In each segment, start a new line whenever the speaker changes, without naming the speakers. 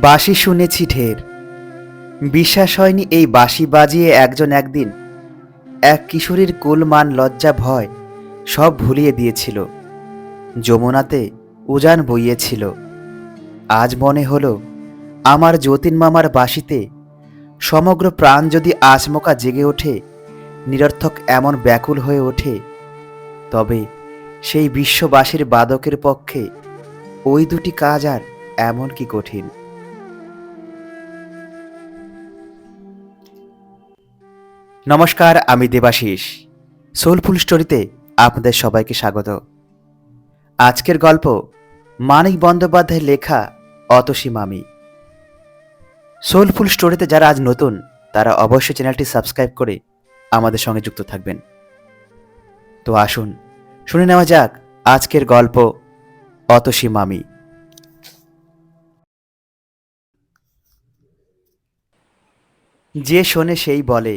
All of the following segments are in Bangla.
বাঁশি শুনেছি ঢের, বিশ্বাস হয়নি এই বাঁশি বাজিয়ে একজন একদিন এক কিশোরীর কুল মান লজ্জা ভয় সব ভুলিয়ে দিয়েছিল। যমুনাতে উজান বইয়েছিল। আজ মনে হলো আমার যতীন মামার বাঁশিতে সমগ্র প্রাণ যদি আচমকা জেগে ওঠে, নিরর্থক এমন ব্যাকুল হয়ে ওঠে, তবে সেই বিশ্ববাসীর বাদকের পক্ষে ওই দুটি কাজ আর এমন কি কঠিন। নমস্কার, আমি দেবাশিস। সোলফুল স্টোরিতে আপনাদের সবাইকে স্বাগত। আজকের গল্প মানিক বন্দ্যোপাধ্যায়ের লেখা অতসী মামি। সোলফুল স্টোরিতে যারা আজ নতুন, তারা অবশ্যই চ্যানেলটি সাবস্ক্রাইব করে আমাদের সঙ্গে যুক্ত থাকবেন। তো আসুন শুনে নেওয়া যাক আজকের গল্প অতসী মামি। যে শোনে সেই বলে,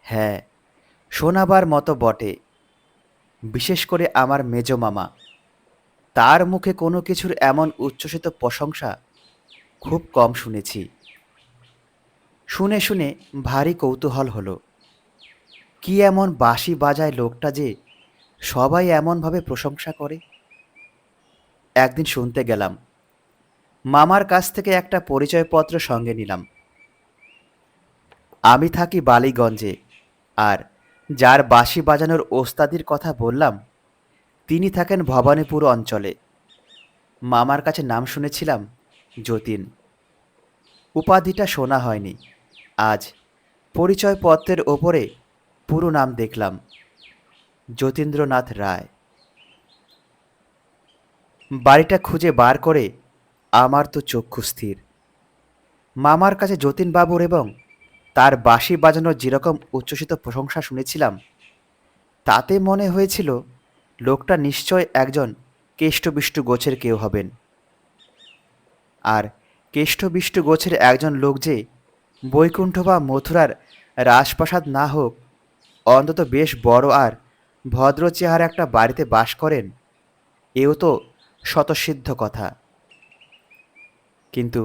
হ্যাঁ, শোনাবার মতো বটে। বিশেষ করে আমার মেজ মামা, তার মুখে কোনো কিছুর এমন উচ্ছ্বসিত প্রশংসা খুব কম শুনেছি। শুনে শুনে ভারী কৌতূহল হলো, কি এমন বাঁশি বাজায় লোকটা যে সবাই এমনভাবে প্রশংসা করে। একদিন শুনতে গেলাম, মামার কাছ থেকে একটা পরিচয়পত্র সঙ্গে নিলাম। আমি থাকি বালিগঞ্জে, আর যার বাঁশি বাজানোর ওস্তাদির কথা বললাম, তিনি থাকেন ভবানীপুর অঞ্চলে। মামার কাছে নাম শুনেছিলাম যতীন, উপাধিটা শোনা হয়নি। আজ পরিচয়পত্রের ওপরে পুরো নাম দেখলাম, যতীন্দ্রনাথ রায়। বাড়িটা খুঁজে বার করে আমার তো চক্ষু স্থির। মামার কাছে যতীনবাবুর এবং তার বাঁশি বাজানোর যেরকম উচ্ছ্বসিত প্রশংসা শুনেছিলাম, তাতে মনে হয়েছিল লোকটা নিশ্চয় একজন কেষ্টবিষ্টু গোছের কেউ হবেন। আর কেষ্টবিষ্টু গোছের একজন লোক যে বৈকুণ্ঠ বা মথুরার রাজপ্রাসাদ না হোক, অন্তত বেশ বড় আর ভদ্র চেহারা একটা বাড়িতে বাস করেন, এও তো স্বতঃসিদ্ধ কথা। কিন্তু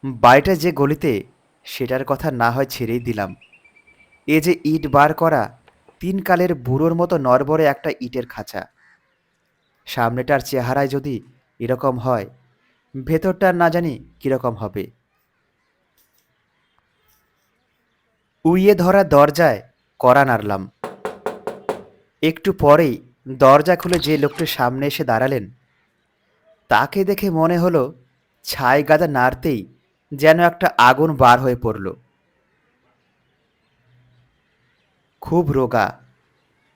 বাড়িটা যে গলিতে, সেটার কথা না হয় ছেড়েই দিলাম। এ যে ইট বার করা তিন কালের বুড়োর মতো নড়বড়ে একটা ইটের খাঁচা। সামনেটার চেহারায় যদি এরকম হয়, ভেতরটার না জানি কিরকম হবে। উইয়ে ধরা দরজায় কড়া নাড়লাম। একটু পরেই দরজা খুলে যে লোকটি সামনে এসে দাঁড়ালেন, তাকে দেখে মনে হলো ছাই গাদা নাড়তেই যেন একটা আগুন বার হয়ে পড়ল। খুব রোগা,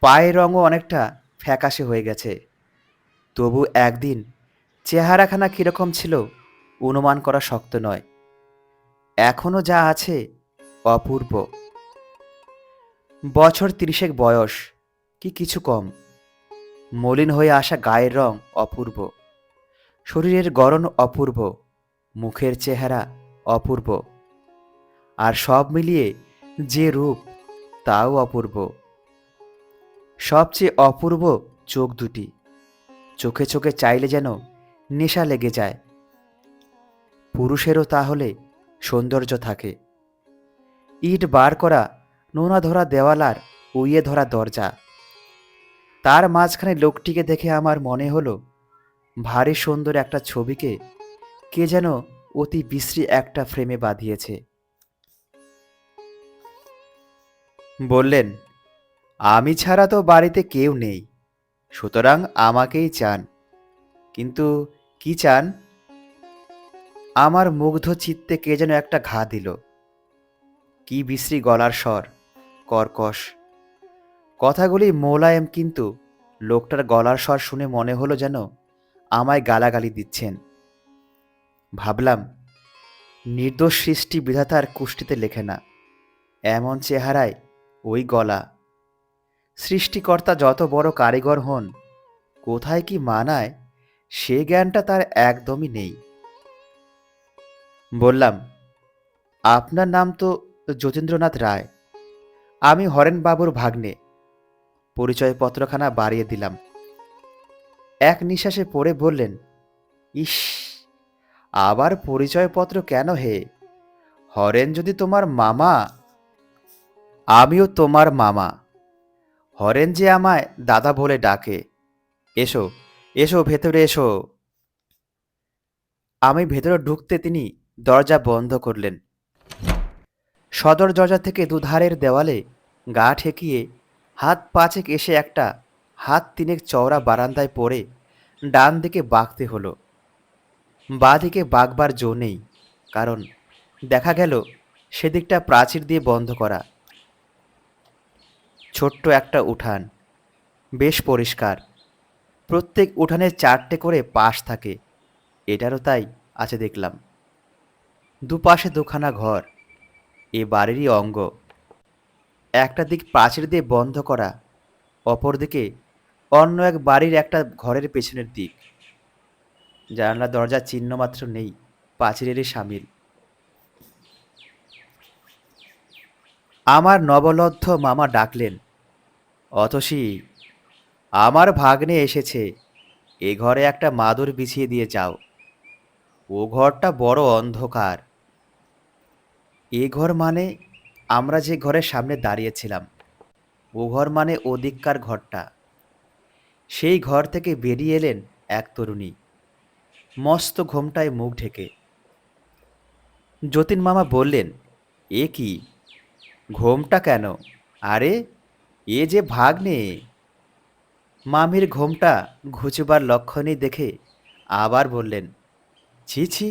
পায়ের রঙও অনেকটা ফ্যাকাশে হয়ে গেছে। তবু একদিন চেহারাখানা কিরকম ছিল অনুমান করা শক্ত নয়। এখনো যা আছে অপূর্ব। বছর 30 বয়স, কি কিছু কম। মলিন হয়ে আসা গায়ের রং অপূর্ব, শরীরের গড়ন অপূর্ব, মুখের চেহারা অপূর্ব, আর সব মিলিয়ে যে রূপ, তাও অপূর্ব। সবচেয়ে অপূর্ব চোখ দুটি, চোখে চোখে চাইলে যেন নেশা লেগে যায়। পুরুষেরও তাহলে সৌন্দর্য থাকে। ইট বার করা নোনা ধরা দেওয়াল আর উইয়ে ধরা দরজা, তার মাঝখানে লোকটিকে দেখে আমার মনে হলো ভারী সুন্দর একটা ছবিকে কে যেন অতি বিশ্রী একটা ফ্রেমে বাঁধিয়েছে। বললেন, আমি ছাড়া তো বাড়িতে কেউ নেই, সুতরাং আমাকেই চান। কিন্তু কি চান? আমার মুগ্ধ চিত্তে কে যেন একটা ঘা দিল। কি বিশ্রী গলার স্বর, কর্কশ। কথাগুলি মোলায়েম, কিন্তু লোকটার গলার স্বর শুনে মনে হলো যেন আমায় গালাগালি দিচ্ছেন। ভাবলাম, নির্দোষ সৃষ্টি বিধাতার কুষ্টিতে লেখে না, এমন চেহারায় ওই গলা। সৃষ্টিকর্তা যত বড় কারিগর হন, কোথায় কি মানায় সে জ্ঞানটা তার একদমই নেই। বললাম, আপনার নাম তো যতীন্দ্রনাথ রায়। আমি হরেনবাবুর ভাগ্নে। পরিচয়পত্রখানা বাড়িয়ে দিলাম। এক নিঃশ্বাসে পড়ে বললেন, ইস, আবার পরিচয়পত্র কেন হে? হরেন যদি তোমার মামা, আমিও তোমার মামা। হরেন যে আমায় দাদা বলে ডাকে। এসো, এসো, ভেতরে এসো। আমি ভেতরে ঢুকতে তিনি দরজা বন্ধ করলেন। সদর দরজা থেকে দুধারের দেওয়ালে গা ঠেকিয়ে হাত পাঁচেক এসে একটা হাত তিনেক চওড়া বারান্দায় পড়ে ডান দিকে বাঁকতে হলো। বাঁ দিকে বাঁকবার জো নেই, কারণ দেখা গেল সেদিকটা প্রাচীর দিয়ে বন্ধ করা। ছোট্ট একটা উঠান, বেশ পরিষ্কার। প্রত্যেক উঠানের 4টে করে পাশ থাকে, এটারও তাই আছে দেখলাম। দুপাশে দুখানা ঘর, এ বাড়িরই অঙ্গ। একটা দিক প্রাচীর দিয়ে বন্ধ করা, অপরদিকে অন্য এক বাড়ির একটা ঘরের পেছনের দিক। জানালা দরজার চিহ্ন মাত্র নেই, প্রাচীরেরই সামিল। আমার নবলব্ধ মামা ডাকলেন, অতসী, আমার ভাগ্নে এসেছে, এ ঘরে একটা মাদুর বিছিয়ে দিয়ে যাও। ও ঘরটা বড় অন্ধকার। এ ঘর মানে আমরা যে ঘরের সামনে দাঁড়িয়েছিলাম, ও ঘর মানে ওদিককার ঘরটা। সেই ঘর থেকে বেরিয়ে এলেন এক তরুণী, মস্ত ঘোমটায় মুখ ঢেকে। যতীন মামা বললেন, এ কি, ঘোমটা কেন? আরে, এ যে ভাগ্নে। মামির ঘোমটা ঘুচবার লক্ষণই দেখে আবার বললেন, ছি ছি,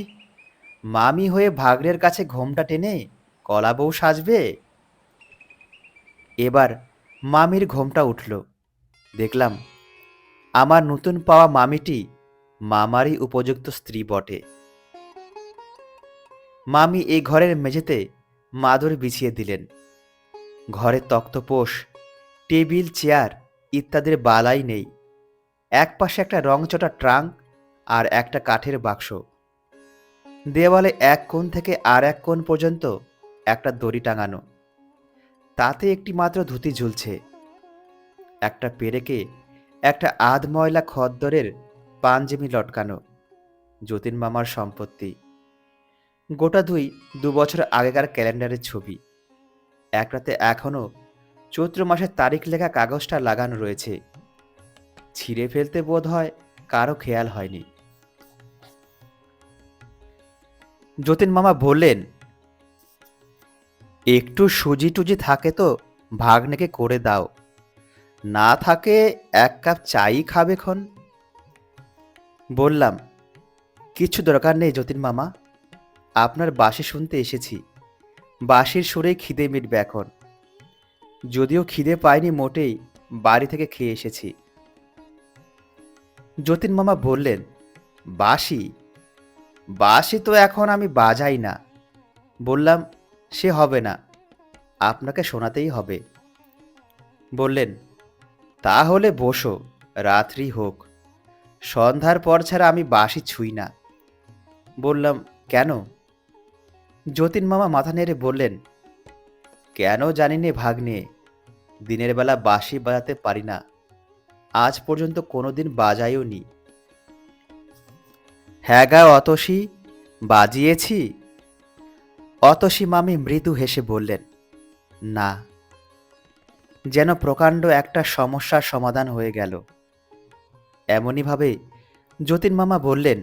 মামি হয়ে ভাগ্নের কাছে ঘোমটা টেনে কলা বউ সাজবে? এবার মামির ঘোমটা উঠল। দেখলাম আমার নতুন পাওয়া মামিটি মামারই উপযুক্ত স্ত্রী বটে। মামি এই ঘরের মেঝেতে মাদুর বিছিয়ে দিলেন। ঘরে তক্তপোষ, টেবিল, চেয়ার ইত্যাদির বালাই নেই। এক পাশে একটা রংচটা ট্রাঙ্ক আর একটা কাঠের বাক্স। দেওয়ালে এক কোণ থেকে আর এক কোণ পর্যন্ত একটা দড়ি টাঙানো, তাতে একটি মাত্র ধুতি ঝুলছে। একটা পেরেকে একটা আধ ময়লা খদ্দরের পাঞ্জাবি লটকানো, যতীন মামার সম্পত্তি। গোটা 2 বছর আগেকার ক্যালেন্ডারের ছবি। একটাতে এখনো চৈত্র মাসের তারিখ লেখা কাগজটা লাগানো রয়েছে। ছিঁড়ে ফেলতে বোধ হয় কারো খেয়াল হয়নি। যতীন মামা বললেন, একটু সুজি টুজি থাকে তো ভাগ্নেকে করে দাও, না থাকে 1 কাপ চাই খাবে খন। বললাম, কিচ্ছু দরকার নেই যতীন মামা, আপনার বাঁশি শুনতে এসেছি। বাঁশির সুরেই খিদে মিটবে এখন। যদিও খিদে পাইনি মোটেই, বাড়ি থেকে খেয়ে এসেছি। যতীন মামা বললেন, বাঁশি? বাঁশি তো এখন আমি বাজাই না। বললাম, সে হবে না, আপনাকে শোনাতেই হবে। বললেন, তাহলে বসো, রাত্রি হোক, সন্ধ্যার পর ছাড়া আমি বাঁশি ছুঁই না। বললাম, কেন? যতীন মামা মাথা নেড়ে বললেন, কেন জানি নে ভাগ্নে, দিনের বেলা বাঁশি বাজাতে পারি না, আজ পর্যন্ত কোনোদিন বাজাইও নি। হ্যাঁ গা অতসী, বাজিয়েছি? অতসী মামি মৃদু হেসে বললেন, না। যেন প্রকাণ্ড একটা সমস্যার সমাধান হয়ে গেল। এমনইভাবে যতীন মামা বললেন,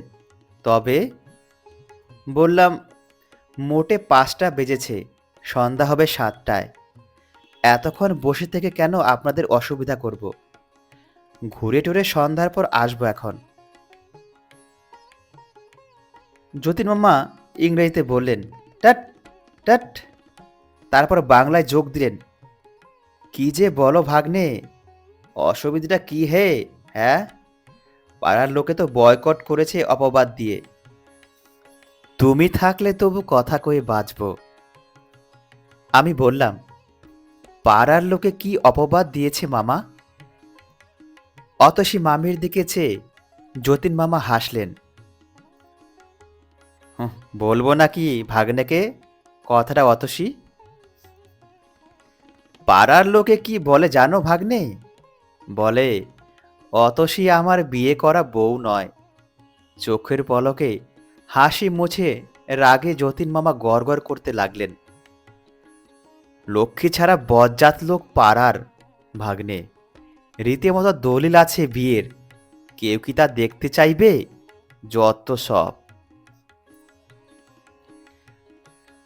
তবে? বললাম, মোটে 5টা বেজেছে, সন্ধ্যা হবে 7টায়। এতক্ষণ বসে থেকে কেন আপনাদের অসুবিধা করব? ঘুরে টুরে সন্ধ্যার পর আসবো এখন। যতীন মামা ইংরেজিতে বললেন, টাট টাট, তারপর বাংলায় যোগ দিলেন, কি যে বলো ভাগ্নে, অসুবিধাটা কি হে? হ্যাঁ, পাড়ার লোকে তো বয়কট করেছে অপবাদ দিয়ে। তুমি থাকলে তবু কথা কয়ে বাঁচব। আমি বললাম, পাড়ার লোকে কি অপবাদ দিয়েছে মামা? অতসী মামির দিকে চেয়ে যতীন মামা হাসলেন। হুঁ, বলবো নাকি ভাগ্নেকে কথাটা অতসী? পাড়ার লোকে কি বলে জানো ভাগ্নে? বলে, অতসী আমার বিয়ে করা বউ নয়। চোখের পলকে হাসি মুছে রাগে যতীন মামা গড়গড় করতে লাগলেন। লক্ষ্মী ছাড়া বজ্জাত লোক পাড়ার, ভাগ্নে। রীতিমতো দলিল আছে বিয়ের, কেউ কি তা দেখতে চাইবে? যত সব।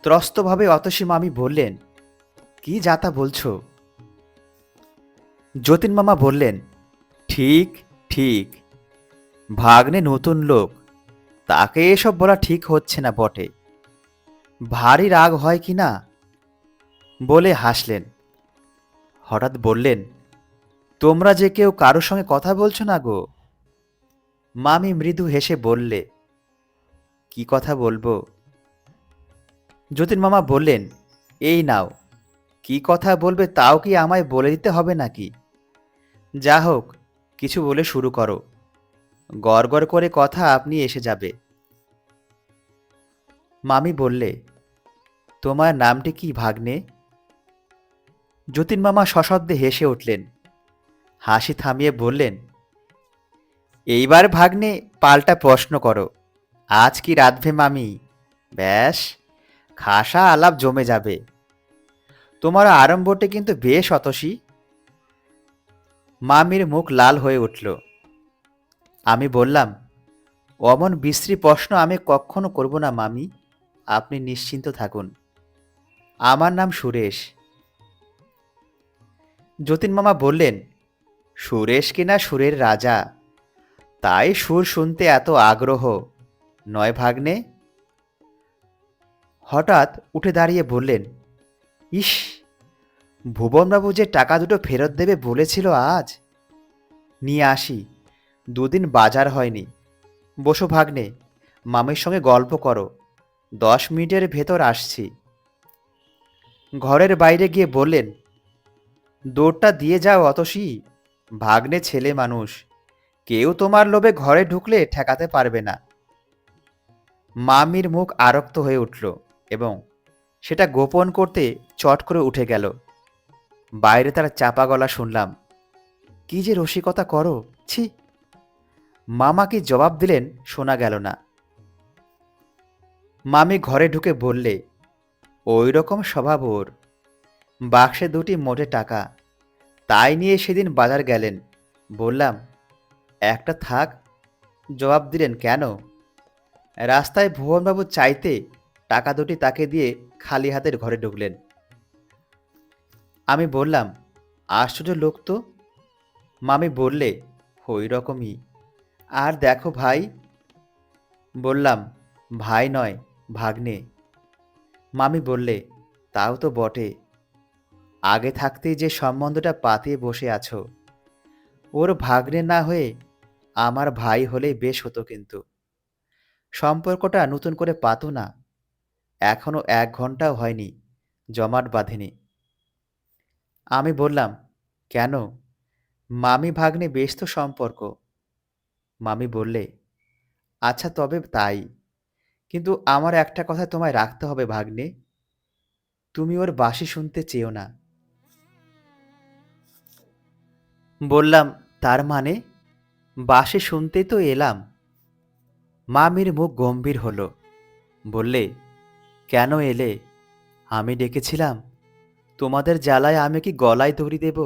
ত্রস্তভাবে অতসী মামি বললেন, কি যাতা বলছো? যতীন মামা বললেন, ঠিক ঠিক। ভাগ্নে নতুন লোক, তাকে এসব বলা ঠিক হচ্ছে না বটে। ভারী রাগ হয় কি না? বলে হাসলেন। হঠাৎ বললেন, তোমরা যে কেউ কারোর সঙ্গে কথা বলছো না গো? মামি মৃদু হেসে বললে, কি কথা বলবো? যতীন মামা বললেন, এই নাও, কি কথা বলবে তাও কি আমায় বলে দিতে হবে নাকি? যা হোক, কিছু বলে শুরু করো। গড় করে কথা আপনি এসে যাবে। মামি বললে, তোমার নামটি কি ভাগ্নে? যতীন মামা সশব্দে হেসে উঠলেন। হাসি থামিয়ে বললেন, এইবার ভাগ্নে পাল্টা প্রশ্ন করো। আজ কি রাঁধবে মামি? ব্যাস, খাসা আলাপ জমে যাবে। তোমার আরম্ভটা কিন্তু বেশ অতসী। মামির মুখ লাল হয়ে উঠল। আমি বললাম, অমন বিশ্রী প্রশ্ন আমি কখনো করব না মামি, আপনি নিশ্চিন্ত থাকুন। আমার নাম সুরেশ। যতীন মামা বললেন, সুরেশ কিনা সুরের রাজা, তাই সুর শুনতে এত আগ্রহ, নয় ভাগ্নে? হঠাৎ উঠে দাঁড়িয়ে বললেন, ইস, ভুবনবাবু যে টাকা দুটো ফেরত দেবে বলেছিল আজ, নিয়ে আসি। দুদিন বাজার হয়নি। বসো ভাগ্নে, মামির সঙ্গে গল্প করো, 10 মিনিটের ভেতর আসছি। ঘরের বাইরে গিয়ে বললেন, দৌড়টা দিয়ে যাও অতসী, ভাগ্নে ছেলে মানুষ, কেউ তোমার লোভে ঘরে ঢুকলে ঠেকাতে পারবে না। মামির মুখ আরক্ত হয়ে উঠল এবং সেটা গোপন করতে চট করে উঠে গেল। বাইরে তার চাপা গলা শুনলাম, কি যে রসিকতা করো, ছি। মামা কি জবাব দিলেন শোনা গেল না। মামি ঘরে ঢুকে বললে, ওই রকম স্বভাব ওর। বাক্সে 2টি মোটে টাকা, তাই নিয়ে সেদিন বাজার গেলেন। বললাম, একটা থাক। জবাব দিলেন, কেন? রাস্তায় ভুবনবাবু চাইতে টাকা 2টি তাকে দিয়ে খালি হাতের ঘরে ঢুকলেন। আমি বললাম, আশ্চর্য লোক তো। মামি বললে, ওই রকমই। আর দেখো ভাই। বললাম, ভাই নয়, ভাগ্নে। মামি বললে, তাও তো বটে। আগে থাকতেই যে সম্বন্ধটা পাতিয়ে বসে আছো, ওর ভাগ্নে না হয়ে আমার ভাই হলেই বেশ হতো কিন্তু। সম্পর্কটা নতুন করে পাতো না, এখনো 1 ঘন্টাও হয়নি, জমাট বাঁধেনি। আমি বললাম, কেন? মামি ভাগ্নে বেশ তো সম্পর্ক। মামি বললে, আচ্ছা তবে তাই, কিন্তু আমার একটা কথা তোমায় রাখতে হবে ভাগ্নে, তুমি ওর বাঁশি শুনতে চেও না। বললাম, তার মানে? বাঁশি শুনতেই তো এলাম। মামির মুখ গম্ভীর হলো। বললে, কেন এলে? আমি ডেকেছিলাম? তোমাদের জ্বালায় আমি কি গলায় দড়ি দেব?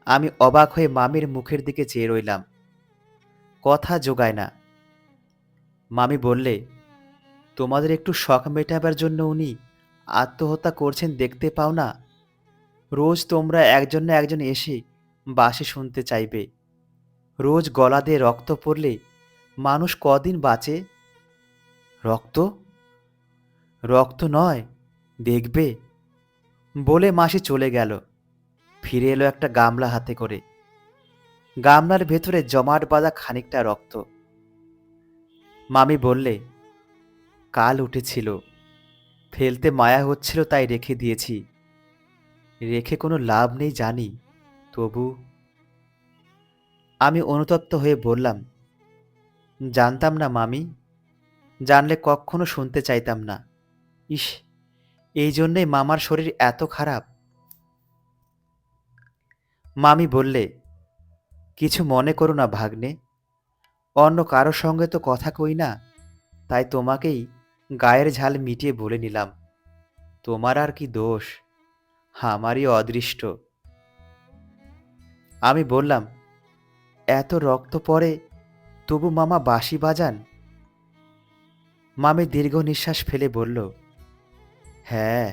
আমি অবাক হয়ে মামির মুখের দিকে চেয়ে রইলাম, কথা জোগায় না। মামি বললে, তোমাদের একটু শখ মেটাবার জন্য উনি আত্মহত্যা করছেন দেখতে পাও না? রোজ তোমরা একজন না একজন এসে বাঁশি শুনতে চাইবে। রোজ গলা দিয়ে রক্ত পড়লে মানুষ কদিন বাঁচে? রক্ত? রক্ত নয়, দেখবে। বলে মাসি চলে গেল। ফিরে এলো একটা গামলা হাতে করে। গামলার ভেতরে জমাট বাঁধা খানিকটা রক্ত। মামি বললে, কাল উঠেছিল, ফেলতে মায়া হচ্ছিল তাই রেখে দিয়েছি। রেখে কোনো লাভ নেই জানি, তবু। আমি অনুতপ্ত হয়ে বললাম, জানতাম না মামি, জানলে কখনো শুনতে চাইতাম না। ইস, এই জন্যেই মামার শরীর এত খারাপ। মামি বললে, কিছু মনে করো না ভাগ্নে, অন্য কারোর সঙ্গে তো কথা কই না, তাই তোমাকেই গায়ের ঝাল মিটিয়ে বলে নিলাম। তোমার আর কি দোষ, আমারই অদৃষ্ট। আমি বললাম, এত রক্ত পড়ে তবু মামা বাঁশি বাজান? মামি দীর্ঘ নিঃশ্বাস ফেলে বলল, হ্যাঁ,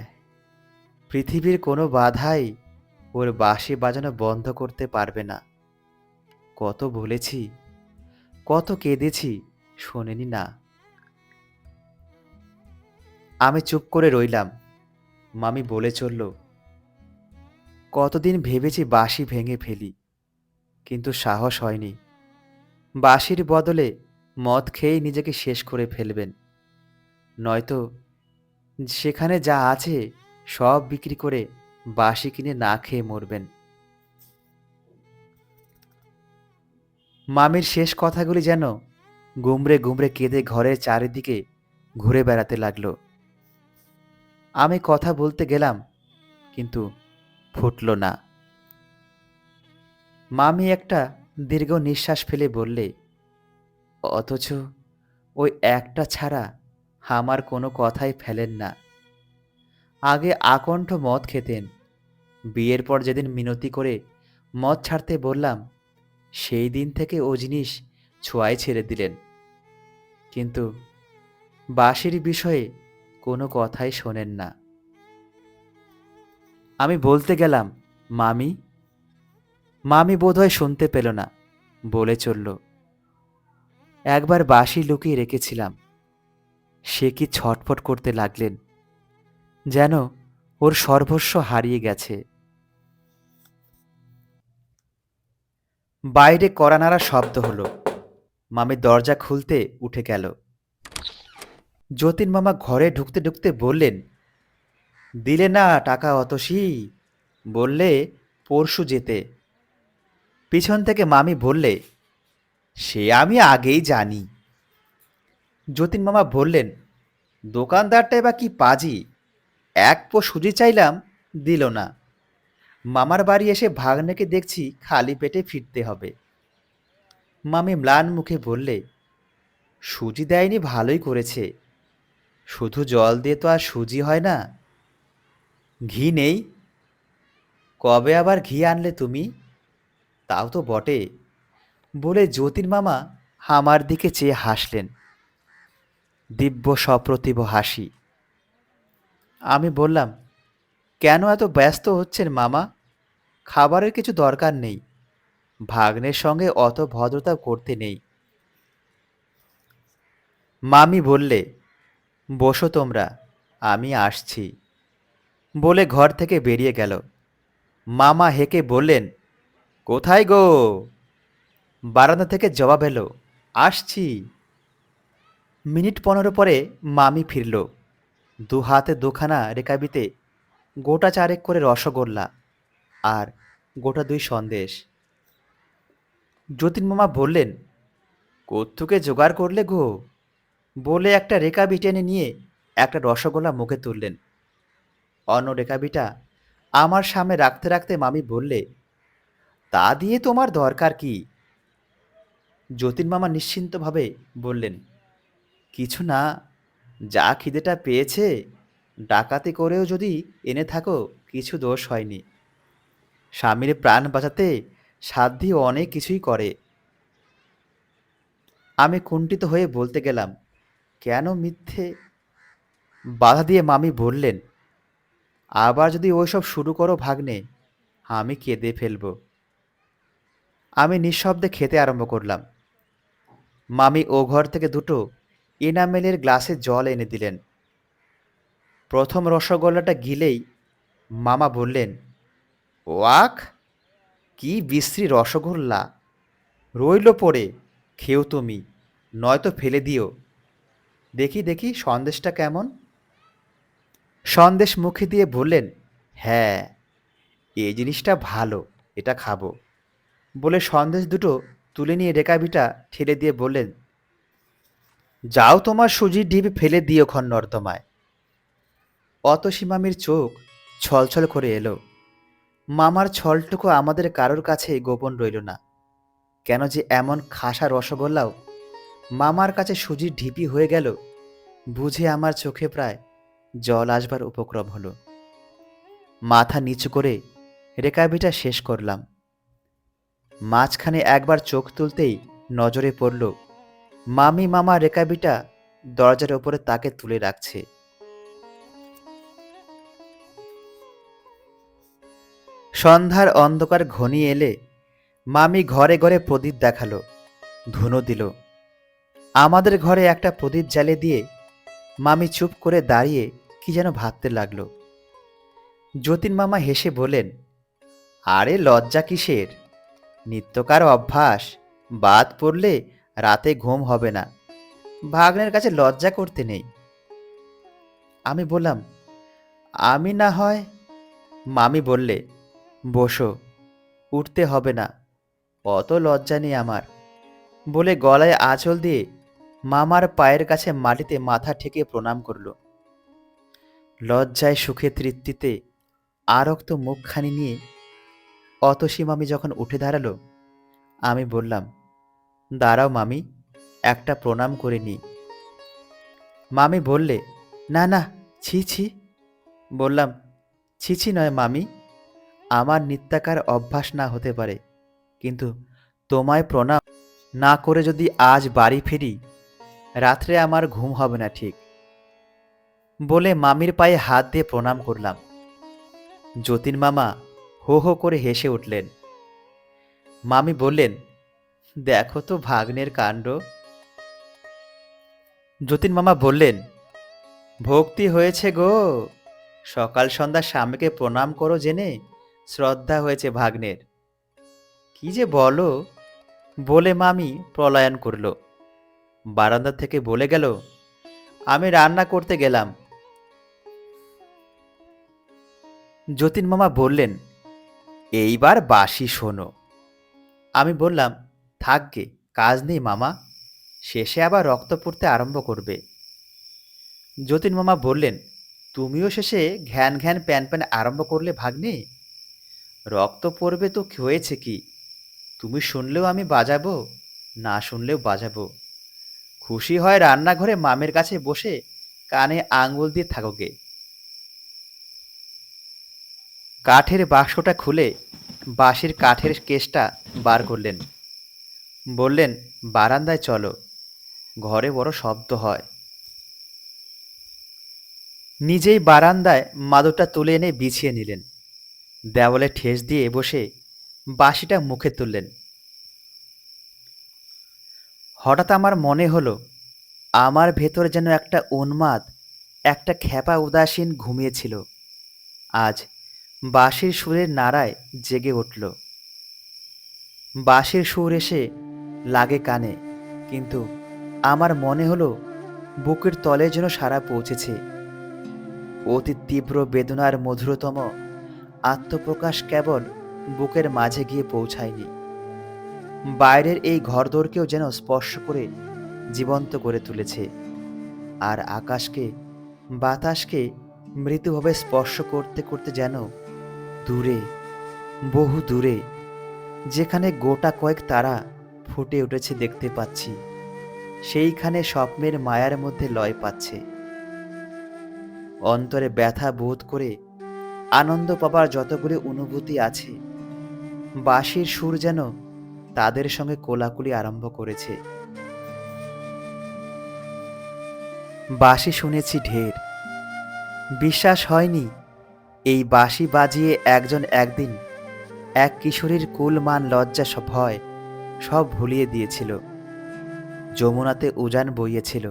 পৃথিবীর কোনো বাধাই ওর বাঁশি বাজানো বন্ধ করতে পারবে না। কত বলেছি, কত কেঁদেছি, শোনেনি না। আমি চুপ করে রইলাম। মামি বলে চলল, কতদিন ভেবেছি বাঁশি ভেঙে ফেলি, কিন্তু সাহস হয়নি। বাঁশির বদলে মদ খেয়েই নিজেকে শেষ করে ফেলবেন, নয়তো সেখানে যা আছে সব বিক্রি করে বাঁশি কিনে না খেয়ে মরবেন। মামির শেষ কথাগুলি যেন গুমড়ে গুমড়ে কেঁদে ঘরের চারিদিকে ঘুরে বেড়াতে লাগলো। আমি কথা বলতে গেলাম, কিন্তু ফুটল না। মামি একটা দীর্ঘ নিঃশ্বাস ফেলে বললে, অথচ ওই একটা ছাড়া আমার কোনো কথাই ফেলেন না। আগে আকণ্ঠ মদ খেতেন, বিয়ের পর যেদিন মিনতি করে মদ ছাড়তে বললাম, সেই দিন থেকে ও জিনিস ছোঁয়াই ছেড়ে দিলেন। কিন্তু বাঁশির বিষয়ে কোনো কথাই শোনেন না। আমি বলতে গেলাম, মামি। মামি বোধহয় শুনতে পেল না, বলে চলল, একবার বাঁশি লুকিয়ে রেখেছিলাম। সে কি ছটফট করতে লাগলেন, যেন ওর সর্বস্ব হারিয়ে গেছে। বাইরে কড়া নাড়া শব্দ হলো। মামি দরজা খুলতে উঠে গেল। যতীন মামা ঘরে ঢুকতে ঢুকতে বললেন, দিলে না টাকা অতসী, বললে পরশু যেতে। পিছন থেকে মামি বললে, সে আমি আগেই জানি। যতীন মামা বললেন, দোকানদারটাই বা কি পাজি, এক পো সুজি চাইলাম, দিল না। মামার বাড়ি এসে ভাগ্নেকে দেখছি খালি পেটে ফিরতে হবে। মামি ম্লান মুখে বললে, সুজি দেয়নি ভালোই করেছে, শুধু জল দিয়ে তো আর সুজি হয় না। ঘি নেই? কবে আবার ঘি আনলে তুমি? তাও তো বটে, বলে যতীন মামা আমার দিকে চেয়ে হাসলেন, দিব্য সপ্রতিভ হাসি। আমি বললাম, কেন এত ব্যস্ত হচ্ছেন মামা? খাবারের কিছু দরকার নেই, ভাগ্নের সঙ্গে অত ভদ্রতা করতে নেই। মামি বললে, বসো তোমরা, আমি আসছি, বলে ঘর থেকে বেরিয়ে গেল। মামা হেঁকে বললেন, কোথায় গো? বারান্দা থেকে জবাব এলো, আসছি। মিনিট 15 পরে মামি ফিরল, দু হাতে দুখানা রেকাবিতে গোটা চারেক করে রসগোল্লা আর গোটা 2 সন্দেশ। যতীন মামা বললেন, কোত্থেকে জোগাড় করলে গো? বলে একটা রেকাবি টেনে নিয়ে একটা রসগোল্লা মুখে তুললেন। অন্য রেকাবিটা আমার সামনে রাখতে রাখতে মামি বললে, তা দিয়ে তোমার দরকার কি? যতীন মামা নিশ্চিন্তভাবে বললেন, কিছু না, যা খিদেটা পেয়েছে, ডাকাতি করেও যদি এনে থাকো কিছু দোষ হয়নি। স্বামীর প্রাণ বাঁচাতে সাধ্যি অনেক কিছুই করে। আমি কুণ্ঠিত হয়ে বলতে গেলাম, কেন মিথ্যে? বাধা দিয়ে মামি বললেন, আবার যদি ওইসব শুরু করো ভাগ্নে, আমি কেঁদে ফেলব। আমি নিঃশব্দে খেতে আরম্ভ করলাম। মামি ও ঘর থেকে দুটো এনামেলের গ্লাসে জল এনে দিলেন। প্রথম রসগোল্লাটা গিলেই মামা বললেন, ওয়াক, কি বিশ্রী রসগোল্লা, রইল পড়ে, খেও তুমি, নয়তো ফেলে দিও। দেখি দেখি সন্দেশটা কেমন। সন্দেশ মুখে দিয়ে বললেন, হ্যাঁ, এই জিনিসটা ভালো, এটা খাবো, বলে সন্দেশ দুটো তুলে নিয়ে রেকাবিটা ঠেলে দিয়ে বললেন, যাও তোমার সুজির ঢিপে ফেলে দিও খন নর্দমায়। অতসী মামির চোখ ছলছল করে এলো। মামার ছলটুকু আমাদের কারোর কাছে গোপন রইল না। কেন যে এমন খাসা রসগোল্লাও মামার কাছে সুজির ঢিপি হয়ে গেল, বুঝে আমার চোখে প্রায় জল আসবার উপক্রম হলো। মাথা নিচু করে রেকাবিটা শেষ করলাম। মাঝখানে একবার চোখ তুলতেই নজরে পড়ল মামি মামা রেকাবিটা দরজার ওপরে তাকে তুলে রাখছে। সন্ধ্যার অন্ধকার ঘনিয়ে এলে মামি ঘরে ঘরে প্রদীপ দেখালো, ধুনো দিল। আমাদের ঘরে একটা প্রদীপ জ্বালিয়ে দিয়ে মামি চুপ করে দাঁড়িয়ে কি যেন ভাবতে লাগলো। যতীন মামা হেসে বলেন, আরে লজ্জা কিসের? নিত্যকার অভ্যাস, বাদ পড়লে রাতে ঘুম হবে না, ভাগ্নের কাছে লজ্জা করতে নেই। আমি বললাম, আমি না হয়। মামি বললে, বসো, উঠতে হবে না, অত লজ্জা নেই আমার, বলে গলায় আঁচল দিয়ে মামার পায়ের কাছে মাটিতে মাথা ঠেকে প্রণাম করল। লজ্জায় সুখে তৃপ্তিতে আরক্ত মুখখানি নিয়ে অতসী মামি যখন উঠে দাঁড়ালো, আমি বললাম, দাঁড়াও মামি, একটা প্রণাম করে নি। মামি বললে, না না, ছি ছি। বললাম, ছি ছি নয় মামি, আমার নিত্যাকার অভ্যাস না হতে পারে, কিন্তু তোমায় প্রণাম না করে যদি আজ বাড়ি ফিরি, রাত্রে আমার ঘুম হবে না ঠিক। বলে মামির পায়ে হাত দিয়ে প্রণাম করলাম। যতীন মামা হো হো করে হেসে উঠলেন। মামি বললেন, দেখো তো ভাগ্নের কাণ্ড। যতীন মামা বললেন, ভক্তি হয়েছে গো, সকাল সন্ধ্যা স্বামীকে প্রণাম করো জেনে শ্রদ্ধা হয়েছে ভাগ্নের। কি যে বলো, বলে মামি পলায়ন করল। বারান্দা থেকে বলে গেল, আমি রান্না করতে গেলাম। যতীন মামা বললেন, এইবার বাসি শোনো। আমি বললাম, থাকগে, কাজ নেই মামা, শেষে আবার রক্ত পড়তে আরম্ভ করবে। যতীন মামা বললেন, তুমিও শেষে ঘ্যান ঘ্যান প্যান প্যান আরম্ভ করলে ভাগ্নে? রক্ত পড়বে তো হয়েছে কি, তুমি শুনলেও আমি বাজাবো, না শুনলেও বাজাবো। খুশি হয় রান্নাঘরে মামের কাছে বসে কানে আঙ্গুল দিয়ে থাকোগে। কাঠের বাক্সটা খুলে বাঁশির কাঠের কেসটা বার করলেন। বললেন, বারান্দায় চলো, ঘরে বড় শব্দ হয়। নিজেই বারান্দায় মাদুরটা তুলে এনে বিছিয়ে নিলেন। দেওয়ালে ঠেস দিয়ে বসে বাঁশিটা মুখে তুললেন। হঠাৎ আমার মনে হলো, আমার ভেতর যেন একটা উন্মাদ, একটা ক্ষেপা উদাসীন ঘুমিয়েছিল, আজ বাঁশির সুরের নাড়ায় জেগে উঠল। বাঁশির সুর এসে লাগে কানে, কিন্তু আমার মনে হলো বুকের তলে যেন সাড়া পৌঁছেছে। অতি তীব্র বেদনার মধুরতম আত্মপ্রকাশ কেবল বুকের মাঝে গিয়ে পৌঁছায়নি, বাইরের এই ঘরদোরকেও যেন স্পর্শ করে জীবন্ত করে তুলেছে। আর আকাশকে, বাতাসকে মৃদুভাবে স্পর্শ করতে করতে যেন দূরে, বহু দূরে, যেখানে গোটা কয়েক তারা ফুটে উঠেছে দেখতে পাচ্ছি, সেইখানে স্বপ্নের মায়ার মধ্যে লয় পাচ্ছে। অন্তরে ব্যথা বোধ করে আনন্দ পাবার যতগুলি অনুভূতি আছে, বাঁশির সুর যেন তাদের সঙ্গে কোলাকুলি আরম্ভ করেছে। বাঁশি শুনেছি ঢের, বিশ্বাস হয়নি এই বাঁশি বাজিয়ে একজন একদিন এক কিশোরীর কুলমান লজ্জা ভয় সব ভুলিয়ে দিয়েছিল, যমুনাতে উজান বইয়েছিল।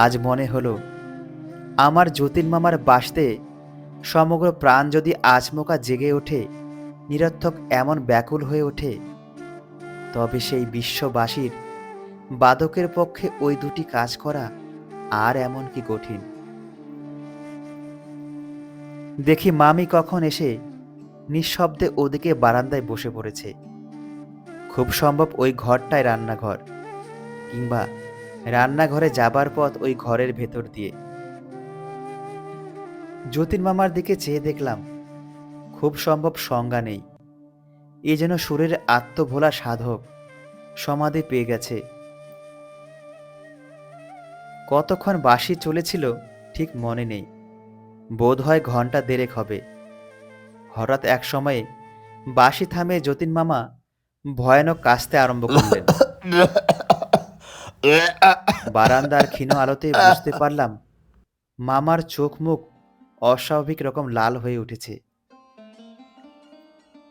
আজ মনে হলো, আমার যতীন মামার বাঁশতে সমগ্র প্রাণ যদি আচমকা জেগে ওঠে, নিরর্থক এমন ব্যাকুল হয়ে ওঠে, তবে সেই বিশ্ববাসীর বাদকের পক্ষে ওই দুটি কাজ করা আর এমন কি কঠিন। দেখি মামি কখন এসে নিঃশব্দে ওদিকে বারান্দায় বসে পড়েছে। খুব সম্ভব ওই ঘরটায় রান্নাঘর, কিংবা রান্নাঘরে যাবার পথ ওই ঘরের ভেতর দিয়ে। যতীন মামার দিকে চেয়ে দেখলাম, খুব সম্ভব সংজ্ঞা নেই, এ যেন সুরের আত্মভোলা সাধক সমাধি পেয়ে গেছে। কতক্ষণ বাঁশি চলেছিল ঠিক মনে নেই, বোধ হয় ঘন্টা দেড়েক হবে। হঠাৎ এক সময়ে বাঁশি থামে যতীন মামা ভয়ানক কাশতে আরম্ভ করলেন। বারান্দার ক্ষীণ আলোতে বুঝতে পারলাম মামার চোখ মুখ অস্বাভাবিক রকম লাল হয়ে উঠেছে।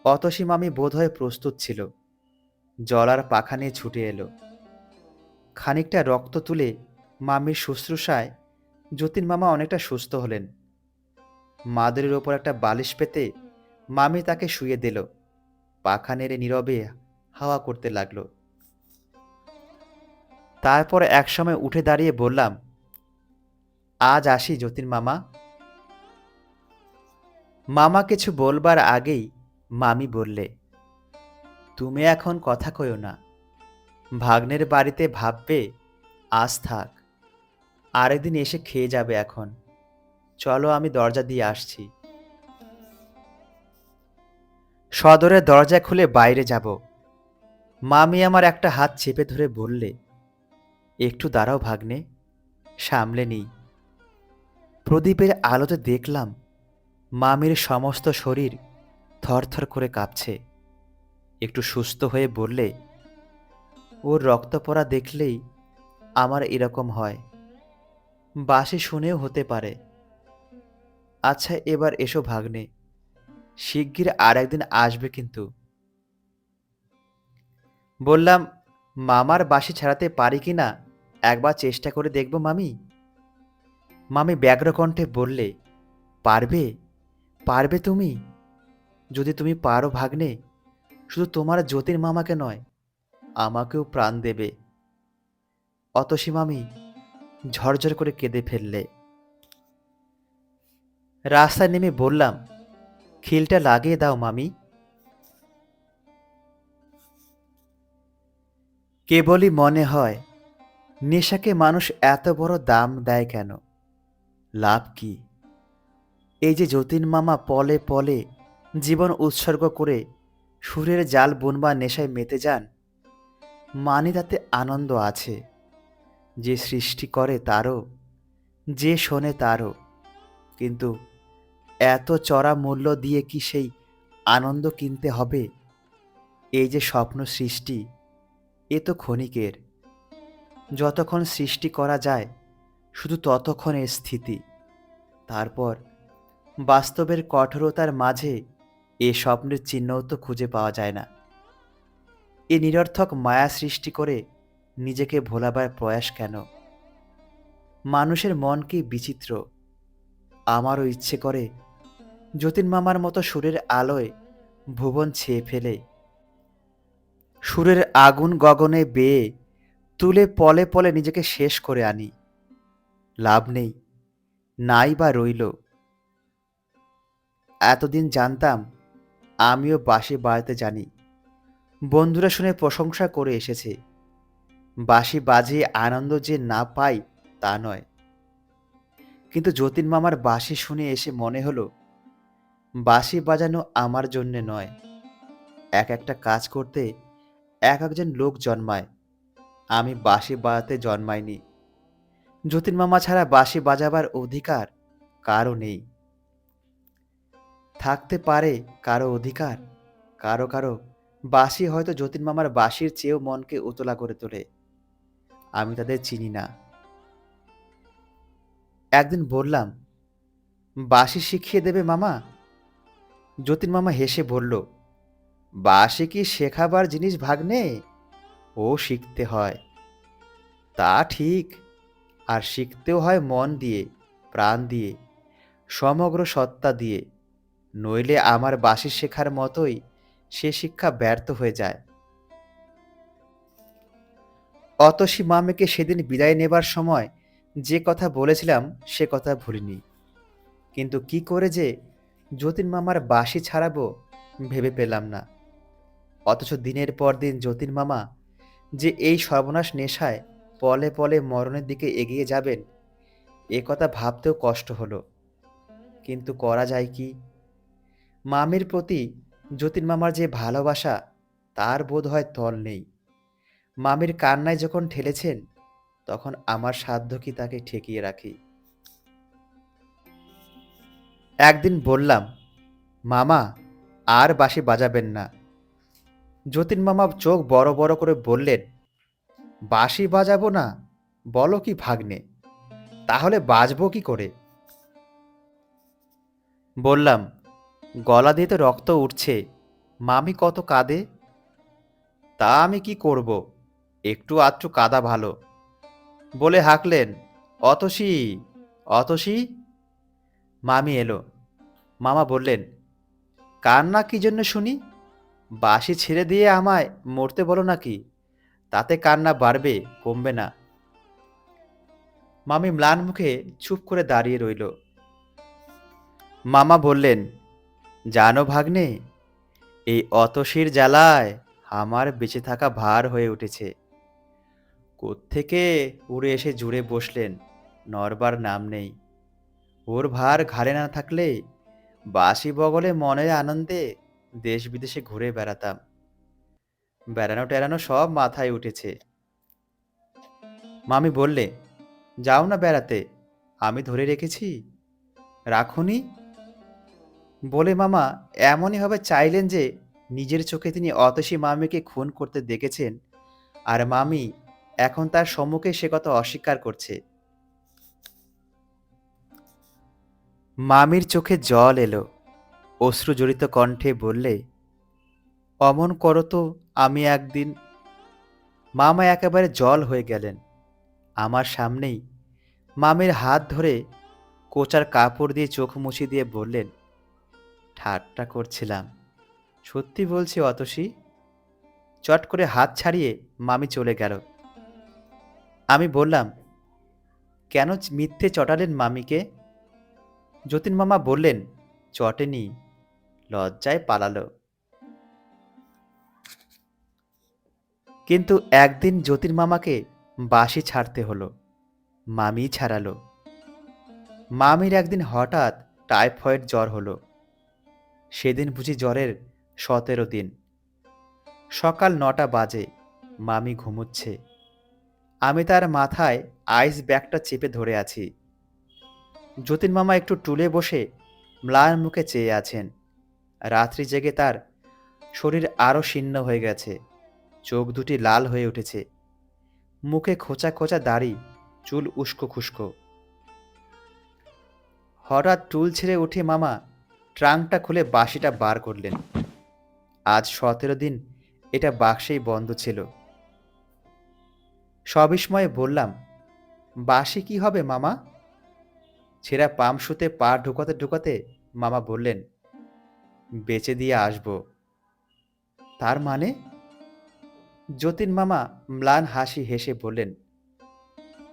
অতসী মামি বোধহয় প্রস্তুত ছিল, জল আর পাখা নিয়ে ছুটে এলো। খানিকটা রক্ত তুলে মামির শুশ্রূষায় যতীন মামা অনেকটা সুস্থ হলেন। মাদুরের ওপর একটা বালিশ পেতে মামি তাকে শুইয়ে দিল। পাখা নেড়ে নীরবে হাওয়া করতে লাগলো। তারপর একসময় উঠে দাঁড়িয়ে বললাম, আজ আসি যতীন মামা। মামা কিছু বলবার আগেই মামি বললে, তুমি এখন কথা কইও না, ভাগ্নের বাড়িতে ভাববে আজ থাক, আরেকদিন এসে খেয়ে যাবে। এখন চলো, আমি দরজা দিয়ে আসছি। সদরের দরজা খুলে বাইরে যাব। মামি আমার একটা হাত চেপে ধরে বললে, একটু দাঁড়াও ভাগ্নে, সামলে নিই। প্রদীপের আলোতে দেখলাম মামির সমস্ত শরীর থরথর করে কাঁপছে। একটু সুস্থ হয়ে বললে, ওর রক্ত পড়া দেখলেই আমার এরকম হয়, বাসি শুনেও হতে পারে। আচ্ছা, এবার এসো ভাগ্নে, শিগগির আর একদিন আসবে কিন্তু। বললাম, মামার বাঁশি ছাড়াতে পারি কিনা একবার চেষ্টা করে দেখব মামি। মামি ব্যগ্র কণ্ঠে বললে, পারবে, পারবে তুমি? যদি তুমি পারো ভাগ্নে, শুধু তোমার যতীন মামাকে নয়, আমাকেও প্রাণ দেবে। অতসী মামি ঝরঝর করে কেঁদে ফেললে। রাস্তায় নেমে বললাম, খিলটা লাগিয়ে দাও মামি। কেবলই মনে হয়, নেশাকে মানুষ এত বড় দাম দেয় কেন? লাভ কি? এই যে যতীন মামা পলে পলে জীবন উৎসর্গ করে সুরের জাল বুনবার নেশায় মেতে যান, মানে তাতে আনন্দ আছে। যে সৃষ্টি করে তারও, যে শোনে তারও। কিন্তু এত চড়া মূল্য দিয়ে কি সেই আনন্দ কিনতে হবে? এই যে স্বপ্ন সৃষ্টি, এ তো ক্ষণিকের। যতক্ষণ সৃষ্টি করা যায় শুধু ততক্ষণ এর স্থিতি। তারপর বাস্তবের কঠোরতার মাঝে এ স্বপ্নের চিহ্নও তো খুঁজে পাওয়া যায় না। এ নিরর্থক মায়া সৃষ্টি করে নিজেকে ভোলাবার প্রয়াস কেন? মানুষের মন কি বিচিত্র! আমারও ইচ্ছে করে যতীন মামার মতো সুরের আলোয় ভুবন ছেয়ে ফেলে, সুরের আগুন গগনে বেয়ে তুলে পলে পলে নিজেকে শেষ করে আনি। লাভ নেই, নাই বা রইল। এতদিন জানতাম আমিও বাঁশি বাজাতে জানি, বন্ধুরা শুনে প্রশংসা করে এসেছে। বাঁশি বাজিয়ে আনন্দ যে না পাই তা নয়, কিন্তু যতীন মামার বাঁশি শুনে এসে মনে হলো বাঁশি বাজানো আমার জন্যে নয়। এক একটা কাজ করতে এক একজন লোক জন্মায়, আমি বাঁশি বাজাতে জন্মাইনি। যতীন মামা ছাড়া বাঁশি বাজাবার অধিকার কারও নেই। থাকতে পারে কারো অধিকার, কারো কারো বাঁশি হয়তো যতীন মামার বাঁশির চেয়েও মনকে উতলা করে তোলে। আমি তাদের চিনি না। একদিন বললাম, বাঁশি শিখিয়ে দেবে মামা? যতীন মামা হেসে বলল, বাঁশি কি শেখাবার জিনিস ভাগ্নে? ও শিখতে হয়। তা ঠিক, আর শিখতেও হয় মন দিয়ে, প্রাণ দিয়ে, সমগ্র সত্তা দিয়ে। নইলে আমার বাঁশি শেখার মতোই সে শিক্ষা ব্যর্থ হয়ে যায়। অতসী মামিকে সেদিন বিদায় নেবার সময় যে কথা বলেছিলাম সে কথা ভুলিনি। কিন্তু কি করে যে যতীন মামার বাঁশি ছাড়াবো ভেবে পেলাম না। অথচ দিনের পর দিন যতীন মামা যে এই সর্বনাশ নেশায় পলে পলে মরণের দিকে এগিয়ে যাবেন, এ কথা ভাবতেও কষ্ট হলো। কিন্তু করা যায় কি? মামির প্রতি যতীন মামার যে ভালোবাসা, তার বোধ হয় তল নেই। মামির কান্নায় যখন ঠেলেছেন, তখন আমার সাধ্য কি তাকে ঠেকিয়ে রাখি। একদিন বললাম, মামা, আর বাঁশি বাজাবেন না। যতীন মামা চোখ বড় বড় করে বললেন, বাঁশি বাজাবো না? বলো কি ভাগ্নে, তাহলে বাজবো কি করে? বললাম, গলা দিয়ে তো রক্ত উঠছে, মামি কত কাঁদে। তা আমি কি করব, একটু আধটু কাদা ভালো, বলে হাঁকলেন, অতসী, অতসী। মামি এলো। মামা বললেন, কান্না কি জন্য শুনি? বাঁশি ছেড়ে দিয়ে আমায় মরতে বলো নাকি? তাতে কান্না বাড়বে, কমবে না। মামি ম্লান মুখে চুপ করে দাঁড়িয়ে রইল। মামা বললেন, জানো ভাগ্নে, এই অতসীর জ্বালায় আমার বেঁচে থাকা ভার হয়ে উঠেছে। কোত্থেকে উড়ে এসে জুড়ে বসলেন, নড়বার নাম নেই। ওর ভার ঘাড়ে না থাকলে বাঁশি বগলে মনের আনন্দে দেশ বিদেশে ঘুরে বেড়াতাম। বেড়ানো টেরানো সব মাথায় উঠেছে। মামি বললে, যাও না বেড়াতে, আমি ধরে রেখেছি। রাখুনি? বলে মামা এমনইভাবে চাইলেন যে নিজের চোখে তিনি অতসী মামিকে খুন করতে দেখেছেন, আর মামি এখন তার সম্মুখে সে কথা অস্বীকার করছে। মামির চোখে জল এলো, অশ্রুজড়িত কণ্ঠে বললে, অমন করো তো, আমি একদিন। মামা একেবারে জল হয়ে গেলেন। আমার সামনেই মামির হাত ধরে কোচার কাপড় দিয়ে চোখ মুছে দিয়ে বললেন, ঠাট্টা করছিলাম, সত্যি বলছি অতসী। চট করে হাত ছাড়িয়ে মামি চলে গেল। আমি বললাম, কেন মিথ্যে চটালেন মামিকে? যতীন মামা বললেন, চটেনি, লজ্জায় পালালো। কিন্তু একদিন যতীন মামাকে বাঁশি ছাড়তে হলো। মামি ছাড়ালো। মামির একদিন হঠাৎ টাইফয়েড জ্বর হলো। সেদিন বুঝি জ্বরের 17 দিন। সকাল 9টা বাজে, মামি ঘুমুচ্ছে। আমি তার মাথায় আইস ব্যাগটা চেপে ধরে আছি। যতীন মামা একটু টুলে বসে ম্লান মুখে চেয়ে আছেন। রাত্রি জেগে তার শরীর আরো শীর্ণ হয়ে গেছে, চোখ দুটি লাল হয়ে উঠেছে, মুখে খোঁচা খোঁচা দাড়ি, চুল উস্কো খুস্কো। হঠাৎ টুল ছেড়ে উঠে মামা ট্রাঙ্কটা খুলে বাঁশিটা বার করলেন। আজ 17 দিন এটা বাক্সেই বন্ধ ছিল। সবিস্ময়ে বললাম, বাঁশি কি হবে মামা? ছেঁড়া পামসুতে পা ঢুকাতে ঢুকাতে মামা বললেন, বেচে দিয়ে আসবো। তার মানে? যতীন মামা ম্লান হাসি হেসে বললেন,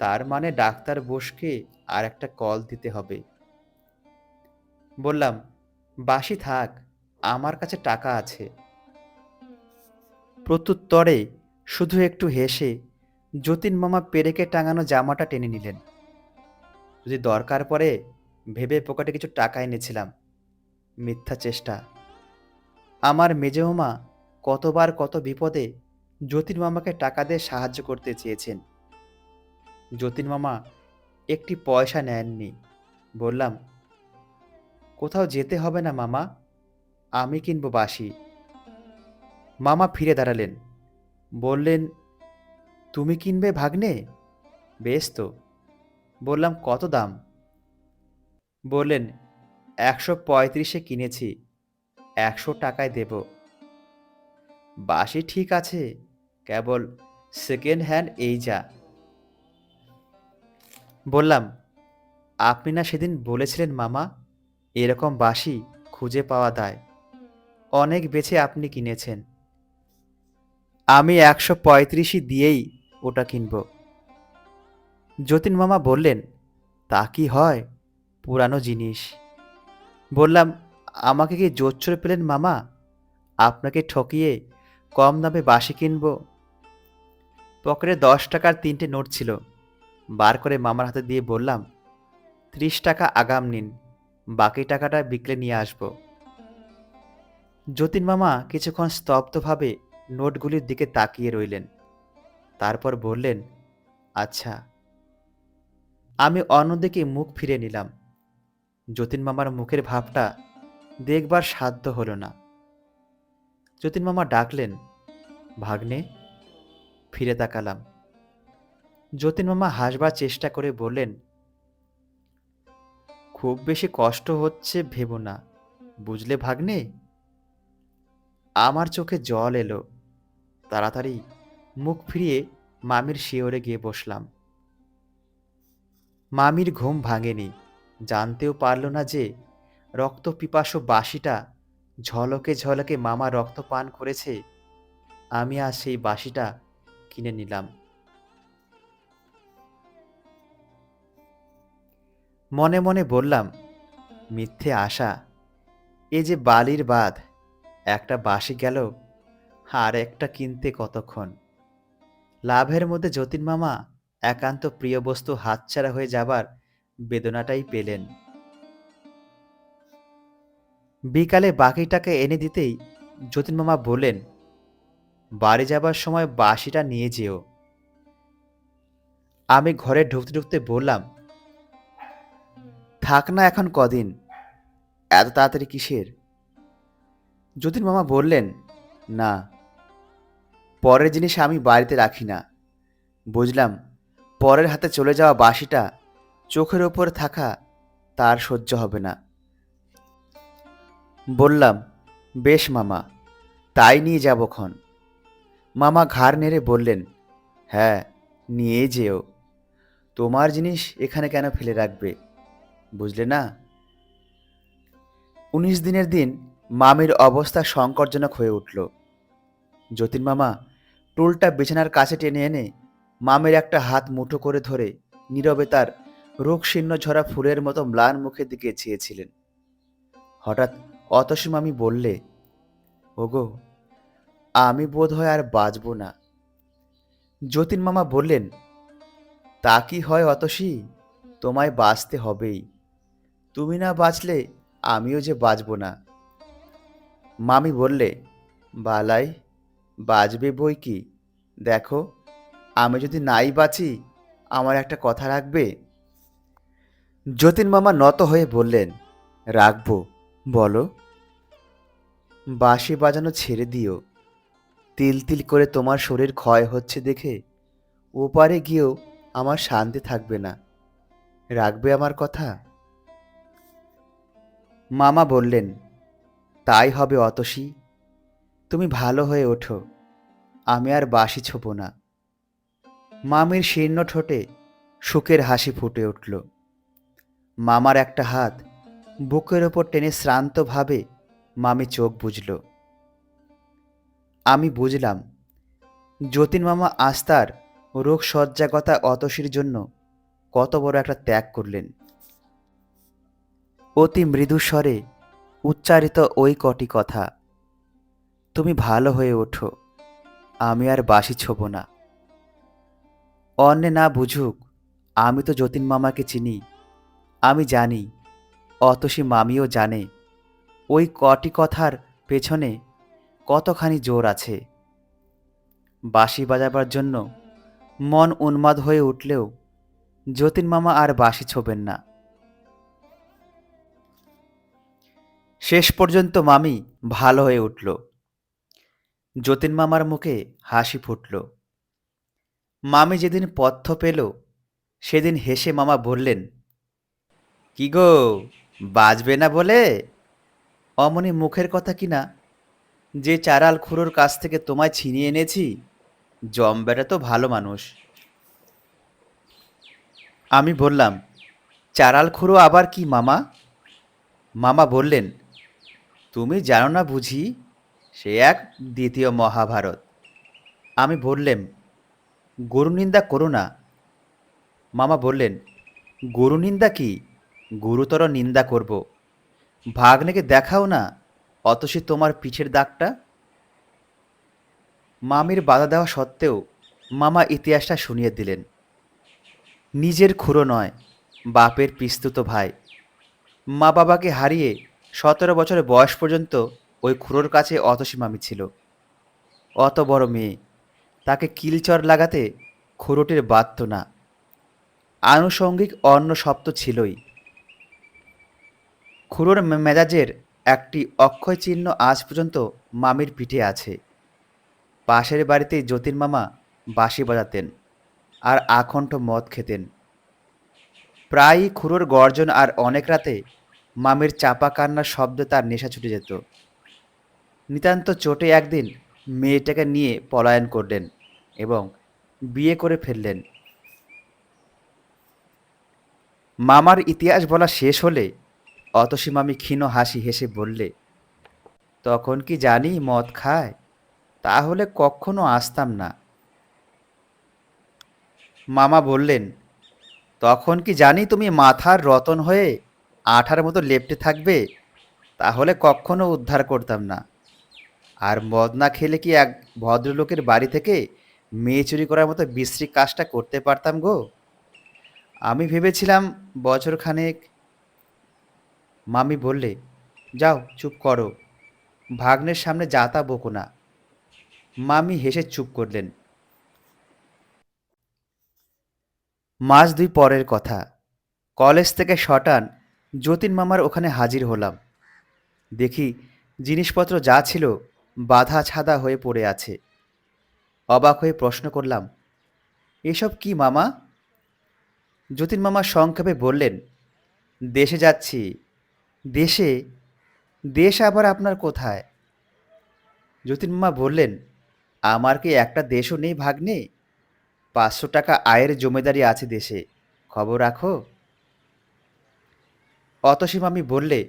তার মানে ডাক্তার বোসকে আর একটা কল দিতে হবে। বললাম, বাঁশি থাক, আমার কাছে টাকা আছে। প্রত্যুত্তরে শুধু একটু হেসে যতীন মামা পেরেকে টাঙানো জামাটা টেনে নিলেন। যদি দরকার পড়ে ভেবে পকেটে কিছু টাকা এনেছিলাম। মিথ্যা চেষ্টা। আমার মেজমামা কতবার কত বিপদে যতীন মামাকে টাকা দিয়ে সাহায্য করতে চেয়েছেন। যতীন মামা একটি পয়সা নেননি। বললাম, কোথাও যেতে হবে না মামা, আমি কিনবো বাঁশি। মামা ফিরে দাঁড়ালেন। বললেন, তুমি কিনবে ভাগ্নে? বেশ তো। বললাম, কত দাম? বললেন, 135-এ কিনেছি, 100 টাকায় দেব। বাঁশি ঠিক আছে, কেবল সেকেন্ড হ্যান্ড এই যা। বললাম, আপনি না সেদিন বলেছিলেন মামা, এরকম বাঁশি খুঁজে পাওয়া দায়। অনেক বেছে আপনি কিনেছেন। আমি 135 দিয়েই ওটা কিনব। যতীন মামা বললেন, তা কি হয়, পুরানো জিনিস। বললাম, আমাকে কি জোচ্চরে পেলেন মামা? আপনাকে ঠকিয়ে কম দামে বাঁশি কিনব? পকেটে 10 টাকার 3টে নোট ছিল। বার করে মামার হাতে দিয়ে বললাম, 30 টাকা আগাম নিন, বাকি টাকাটা বিকেলে নিয়ে আসব। যতীন মামা কিছুক্ষণ স্তব্ধভাবে নোটগুলির দিকে তাকিয়ে রইলেন। তারপর বললেন, আচ্ছা। আমি অন্যদিকে মুখ ফিরে নিলাম। যতীন মামার মুখের ভাবটা দেখবার সাধ্য হলো না। যতীন মামা ডাকলেন, ভাগ্নে। ফিরে তাকালাম। যতীন মামা হাসবার চেষ্টা করে বললেন, খুব বেশি কষ্ট হচ্ছে ভেবো না, বুঝলে ভাগ্নে। আমার চোখে জল এলো। তাড়াতাড়ি মুখ ফিরিয়ে মামির শিয়রে গিয়ে বসলাম। মামির ঘুম ভাঙেনি, জানতেও পারল না যে রক্তপিপাসু বাঁশিটা ঝলকে ঝলকে মামা রক্ত পান করেছে। আমি আজ সেই বাঁশিটা কিনে নিলাম। মনে মনে বললাম, মিথ্যে আশা, এ যে বালির বাঁধ। একটা বাঁশি গেল, আর একটা কিনতে কতক্ষণ। লাভের মধ্যে যতীন মামা একান্ত প্রিয় বস্তু হাতছাড়া হয়ে যাবার বেদনাটাই পেলেন। বিকালে বাকিটাকে এনে দিতেই যতীন মামা বললেন, বাড়ি যাবার সময় বাঁশিটা নিয়ে যেও। আমি ঘরে ঢুকতে ঢুকতে বললাম, থাক না এখন কদিন, এত তাড়াতাড়ি কিসের? যতীন মামা বললেন, না, পরের জিনিস আমি বাড়িতে রাখি না। বুঝলাম, পরের হাতে চলে যাওয়া বাঁশিটা চোখের ওপর থাকা তার সহ্য হবে না। বললাম, বেশ মামা, তাই নিয়ে যাবক্ষণ। মামা ঘাড় নেড়ে বললেন, হ্যাঁ, নিয়ে যেও। তোমার জিনিস এখানে কেন ফেলে রাখবে, বুঝলে না? 19 দিনের দিন মামির অবস্থা সংকটজনক হয়ে উঠল। যতীন মামা টুলটা বিছানার কাছে টেনে এনে মামির একটা হাত মুঠো করে ধরে নীরবে তার রোগশীর্ণ ঝরা ফুলের মতো ম্লান মুখের দিকে চেয়েছিলেন। হঠাৎ অতসী মামি বললে, ওগো, আমি বোধ হয় আর বাঁচব না। যতীন মামা বললেন, তা কি হয় অতসী, তোমায় বাঁচতে হবেই। তুমি না বাঁচলে আমিও যে বাঁচব না। মামি বললে, বালাই, বাঁচবে বই কি। দেখো, আমি যদি নাই বাঁচি, আমার একটা কথা রাখবে? যতীন মামা নত হয়ে বললেন, রাখবো, বলো। বাঁশি বাজানো ছেড়ে দিও। তিল তিল করে তোমার শরীর ক্ষয় হচ্ছে দেখে ওপারে গিয়েও আমার শান্তি থাকবে না। রাখবে আমার কথা? মামা বললেন, তাই হবে অতসী, তুমি ভালো হয়ে ওঠো, আমি আর বাঁশি ছোবো না। মামির শীর্ণ ঠোঁটে সুখের হাসি ফুটে উঠল। মামার একটা হাত বুকের ওপর টেনে শ্রান্তভাবে মামি চোখ বুজল। আমি বুঝলাম, যতীন মামা আস্তার রোগ শয্যাগতা অতসীর জন্য কত বড় একটা ত্যাগ করলেন। অতি মৃদু স্বরে উচ্চারিত ওই কটি কথা, তুমি ভালো হয়ে ওঠো, আমি আর বাঁশি ছোবো না। অন্যে না বুঝুক, আমি তো যতীন মামাকে চিনি। আমি জানি, অতসী মামিও জানে, ওই কটি কথার পেছনে কতখানি জোর আছে। বাঁশি বাজাবার জন্য মন উন্মাদ হয়ে উঠলেও যতীন মামা আর বাঁশি ছোবেন না। শেষ পর্যন্ত মামি ভালো হয়ে উঠল। যতীন মামার মুখে হাসি ফুটল। মামি যেদিন পথ্য পেল, সেদিন হেসে মামা বললেন, কি গো, বাজবে না বলে? অমনি মুখের কথা কিনা, যে চারাল খুড়োর কাছ থেকে তোমায় ছিনিয়ে এনেছি, জম্বেটা তো ভালো মানুষ। আমি বললাম, চারাল খুড়ো আবার কি মামা? মামা বললেন, তুমি জানো না বুঝি, সে এক দ্বিতীয় মহাভারত। আমি বললেম, গরু নিন্দা করো না। মামা বললেন, গরু নিন্দা কি, গুরুতর নিন্দা করব। ভাগ্নেকে দেখাও না অতসী তোমার পিঠের দাগটা। মামির বাধা দেওয়া সত্ত্বেও মামা ইতিহাসটা শুনিয়ে দিলেন। নিজের খুড়ো নয়, বাপের পিস্তুত ভাই। মা বাবাকে হারিয়ে 17 বছরের বয়স পর্যন্ত ওই খুড়োর কাছে অতসী মামি ছিল। অত বড় মেয়ে, তাকে কিলচর লাগাতে খুড়োটির বাধ্য না। আনুষঙ্গিক অন্য শব্দ ছিলই। খুড়োর মেজাজের একটি অক্ষয় চিহ্ন আজ পর্যন্ত মামির পিঠে আছে। পাশের বাড়িতে যতীন মামা বাঁশি বাজাতেন আর আকণ্ঠ মদ খেতেন। প্রায়ই খুড়োর গর্জন আর অনেক রাতে মামির চাপা কান্নার শব্দে তার নেশা ছুটে যেত। নিতান্ত চোটে একদিন মেয়েটাকে নিয়ে পলায়ন করলেন এবং বিয়ে করে ফেললেন। মামার ইতিহাস বলা শেষ হলে অতসী মামি ক্ষীণ হাসি হেসে বললে, তখন কি জানি মদ খায়, তাহলে কখনো আসতাম না। মামা বললেন, তখন কি জানি তুমি মাথার রতন হয়ে আঠার মতো লেপ্টে থাকবে, তাহলে কখনো উদ্ধার করতাম না। আর মদ না খেলে কি এক ভদ্রলোকের বাড়ি থেকে মেয়ে চুরি করার মতো বিশ্রী কাজটা করতে পারতাম গো? আমি ভেবেছিলাম বছরখানেক। মামি বললে, যাও চুপ করো, ভাগ্নের সামনে যা তা বকো না। মামি হেসে চুপ করলেন। মাস দুই পরের কথা। কলেজ থেকে শটান যতীন মামার ওখানে হাজির হলাম। দেখি জিনিসপত্র যা ছিল বাঁধা ছাদা হয়ে পড়ে আছে। অবাক হয়ে প্রশ্ন করলাম, এসব কি মামা? যতীন মামা সংক্ষেপে বললেন, দেশে যাচ্ছি। দেশে? দেশ আবার আপনার কোথায়? যতীন মামা বললেন, আমার কি একটা দেশও নেই ভাগ্নে? 500 টাকা আয়ের জমিদারি আছে দেশে, খবর রাখো। অতসী মামি বললে,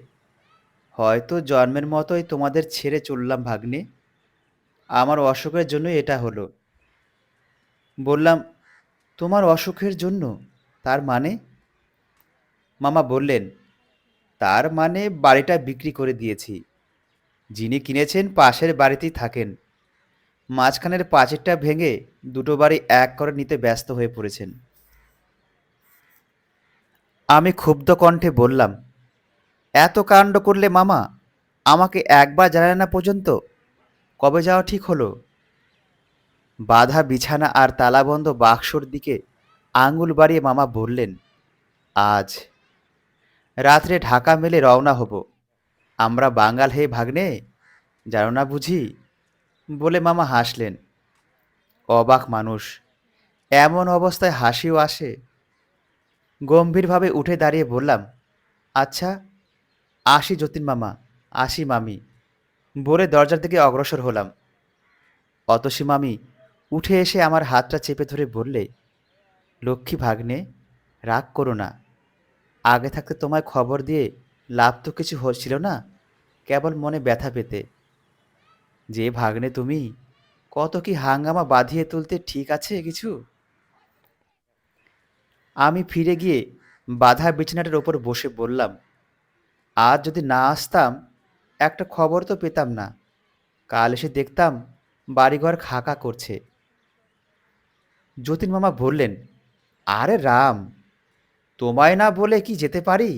হয়তো জন্মের মতোই তোমাদের ছেড়ে চললাম ভাগ্নে। আমার অসুখের জন্য এটা হলো। বললাম, তোমার অসুখের জন্য? তার মানে? মামা বললেন, তার মানে বাড়িটা বিক্রি করে দিয়েছি। যিনি কিনেছেন পাশের বাড়িতেই থাকেন। মাঝখানের পাঁচিরটা ভেঙে দুটো বাড়ি এক করে নিতে ব্যস্ত হয়ে পড়েছেন। আমি ক্ষুব্ধ কণ্ঠে বললাম, এত কাণ্ড করলে মামা, আমাকে একবার জানালে না পর্যন্ত? কবে যাওয়া ঠিক হলো? বাঁধা বিছানা আর তালাবন্ধ বাক্সর দিকে আঙুল বাড়িয়ে মামা বললেন, আজ রাত্রে ঢাকা মেলে রওনা হব। আমরা বাঙাল হে ভাগ্নে, জানো না বুঝি? বলে মামা হাসলেন। অবাক মানুষ, এমন অবস্থায় হাসিও আসে। গম্ভীরভাবে উঠে দাঁড়িয়ে বললাম, আচ্ছা, আসি যতীন মামা, আসি মামি, বলে দরজার দিকে অগ্রসর হলাম। অতসী মামি উঠে এসে আমার হাতটা চেপে ধরে বললে, লক্ষ্মী ভাগ্নে, রাগ করো না। আগে থাকতে তোমায় খবর দিয়ে লাভ তো কিছু হচ্ছিল না, কেবল মনে ব্যথা পেতে। যে ভাগ্নে তুমি, কত কি হাঙ্গামা বাঁধিয়ে তুলতে, ঠিক আছে কিছু? আমি ফিরে গিয়ে বাঁধা বিছানাটার ওপর বসে বললাম, আজ যদি না আসতাম একটা খবর তো পেতাম না। কাল এসে দেখতাম বাড়িঘর খাকা করছে। যতীন মামা বললেন, আরে রাম, তোমায় না বলে কি যেতে পারি?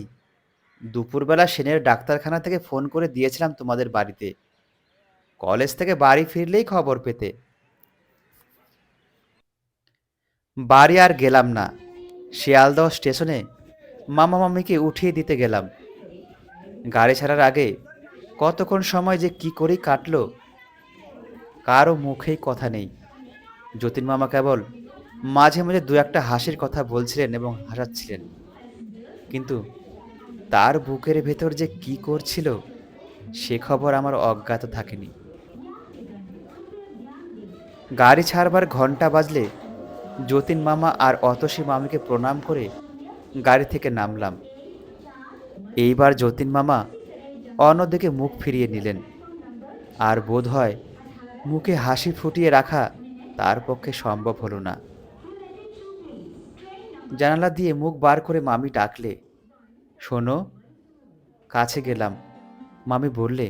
দুপুরবেলা সেনের ডাক্তারখানা থেকে ফোন করে দিয়েছিলাম তোমাদের বাড়িতে। কলেজ থেকে বাড়ি ফিরলেই খবর পেতে। বাড়ি আর গেলাম না। শিয়ালদহ স্টেশনে মামা মামিকে উঠিয়ে দিতে গেলাম। গাড়ি ছাড়ার আগে কতক্ষণ সময় যে কি করেই কাটলো, কারও মুখেই কথা নেই। যতীন মামা কেবল মাঝে মাঝে দু একটা হাসির কথা বলছিলেন এবং হাসাচ্ছিলেন, কিন্তু তার বুকের ভেতর যে কি করছিল সে খবর আমার অজ্ঞাত থাকেনি। গাড়ি ছাড়বার ঘন্টা বাজলে যতীন মামা আর অতসী মামিকে প্রণাম করে গাড়ি থেকে নামলাম। এইবার যতীন মামা অন্যদিকে মুখ ফিরিয়ে নিলেন, আর বোধ হয় মুখে হাসি ফুটিয়ে রাখা তার পক্ষে সম্ভব হলো না। জানালা দিয়ে মুখ বার করে মামি ডাকলে, শোনো। কাছে গেলাম। মামি বললে,